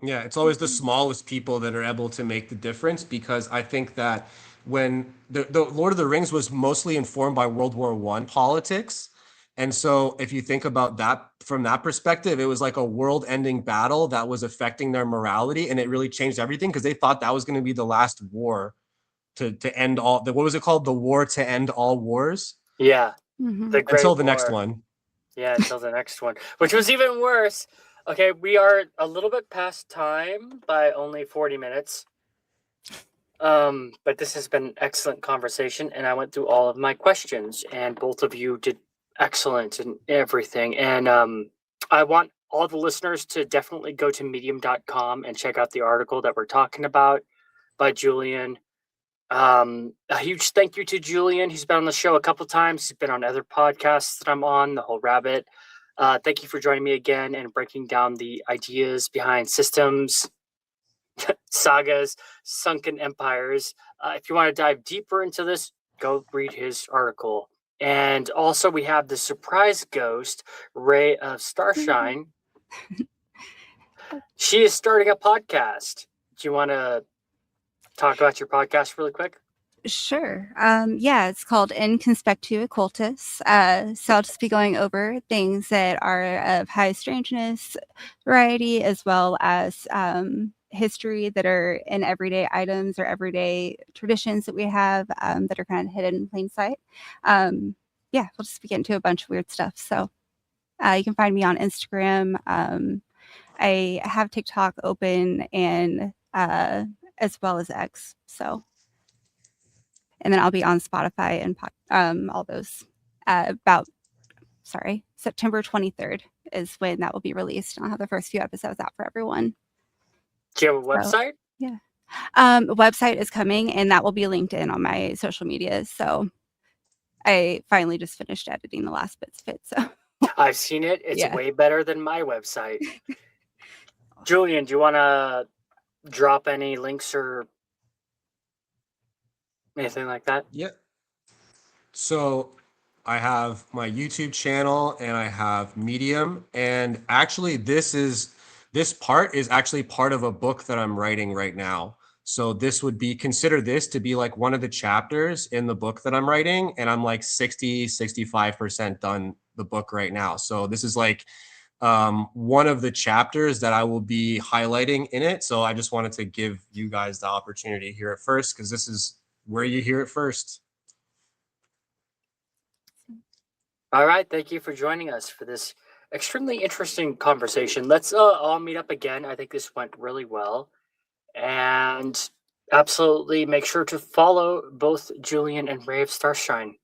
[SPEAKER 1] Yeah, it's always the smallest people that are able to make the difference, because I think that when the Lord of the Rings was mostly informed by World War I politics. And so if you think about that from that perspective, it was like a world-ending battle that was affecting their morality, and it really changed everything, because they thought that was going to be the last war to end all what was it called? The war to end all wars?
[SPEAKER 2] Yeah.
[SPEAKER 1] Until the next one.
[SPEAKER 2] Yeah, until the next one, which was even worse. Okay, we are a little bit past time by only 40 minutes. But this has been an excellent conversation, and I went through all of my questions, and both of you did excellent in everything. And I want all the listeners to definitely go to medium.com and check out the article that we're talking about by Julian. A huge thank you to Julian. He's been on the show a couple times. He's been on other podcasts that I'm on, The Whole Rabbit. Thank you for joining me again and breaking down the ideas behind systems, sagas, sunken empires. If you want to dive deeper into this, go read his article. And also we have the surprise ghost, Ray of Starshine. She is starting a podcast. Do you want to talk about your podcast really quick?
[SPEAKER 3] Sure. Yeah, it's called In Conspectu Occultus. So I'll just be going over things that are of high strangeness variety, as well as history that are in everyday items or everyday traditions that we have that are kind of hidden in plain sight. Yeah, we'll just be getting to a bunch of weird stuff. So you can find me on Instagram. I have TikTok open, and as well as X. So. And then I'll be on Spotify and all those September 23rd is when that will be released. And I'll have the first few episodes out for everyone.
[SPEAKER 2] Do you have a website?
[SPEAKER 3] Yeah. Website is coming, and that will be linked in on my social medias. So I finally just finished editing the last bits of it. So
[SPEAKER 2] I've seen it. It's
[SPEAKER 3] Yeah.
[SPEAKER 2] way better than my website. Julian, do you want to drop any links or anything like that?
[SPEAKER 1] Yep. So I have my YouTube channel and I have Medium. And actually, this part is actually part of a book that I'm writing right now. So this would be, consider this to be like one of the chapters in the book that I'm writing. And I'm like 65% done the book right now. So this is like one of the chapters that I will be highlighting in it. So I just wanted to give you guys the opportunity to hear it first, because this is where you hear it first.
[SPEAKER 2] All right. Thank you for joining us for this extremely interesting conversation. Let's all meet up again. I think this went really well. And absolutely make sure to follow both Julian and Ray of Starshine.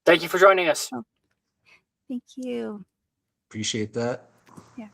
[SPEAKER 2] Thank you for joining us.
[SPEAKER 3] Thank you.
[SPEAKER 1] Appreciate that.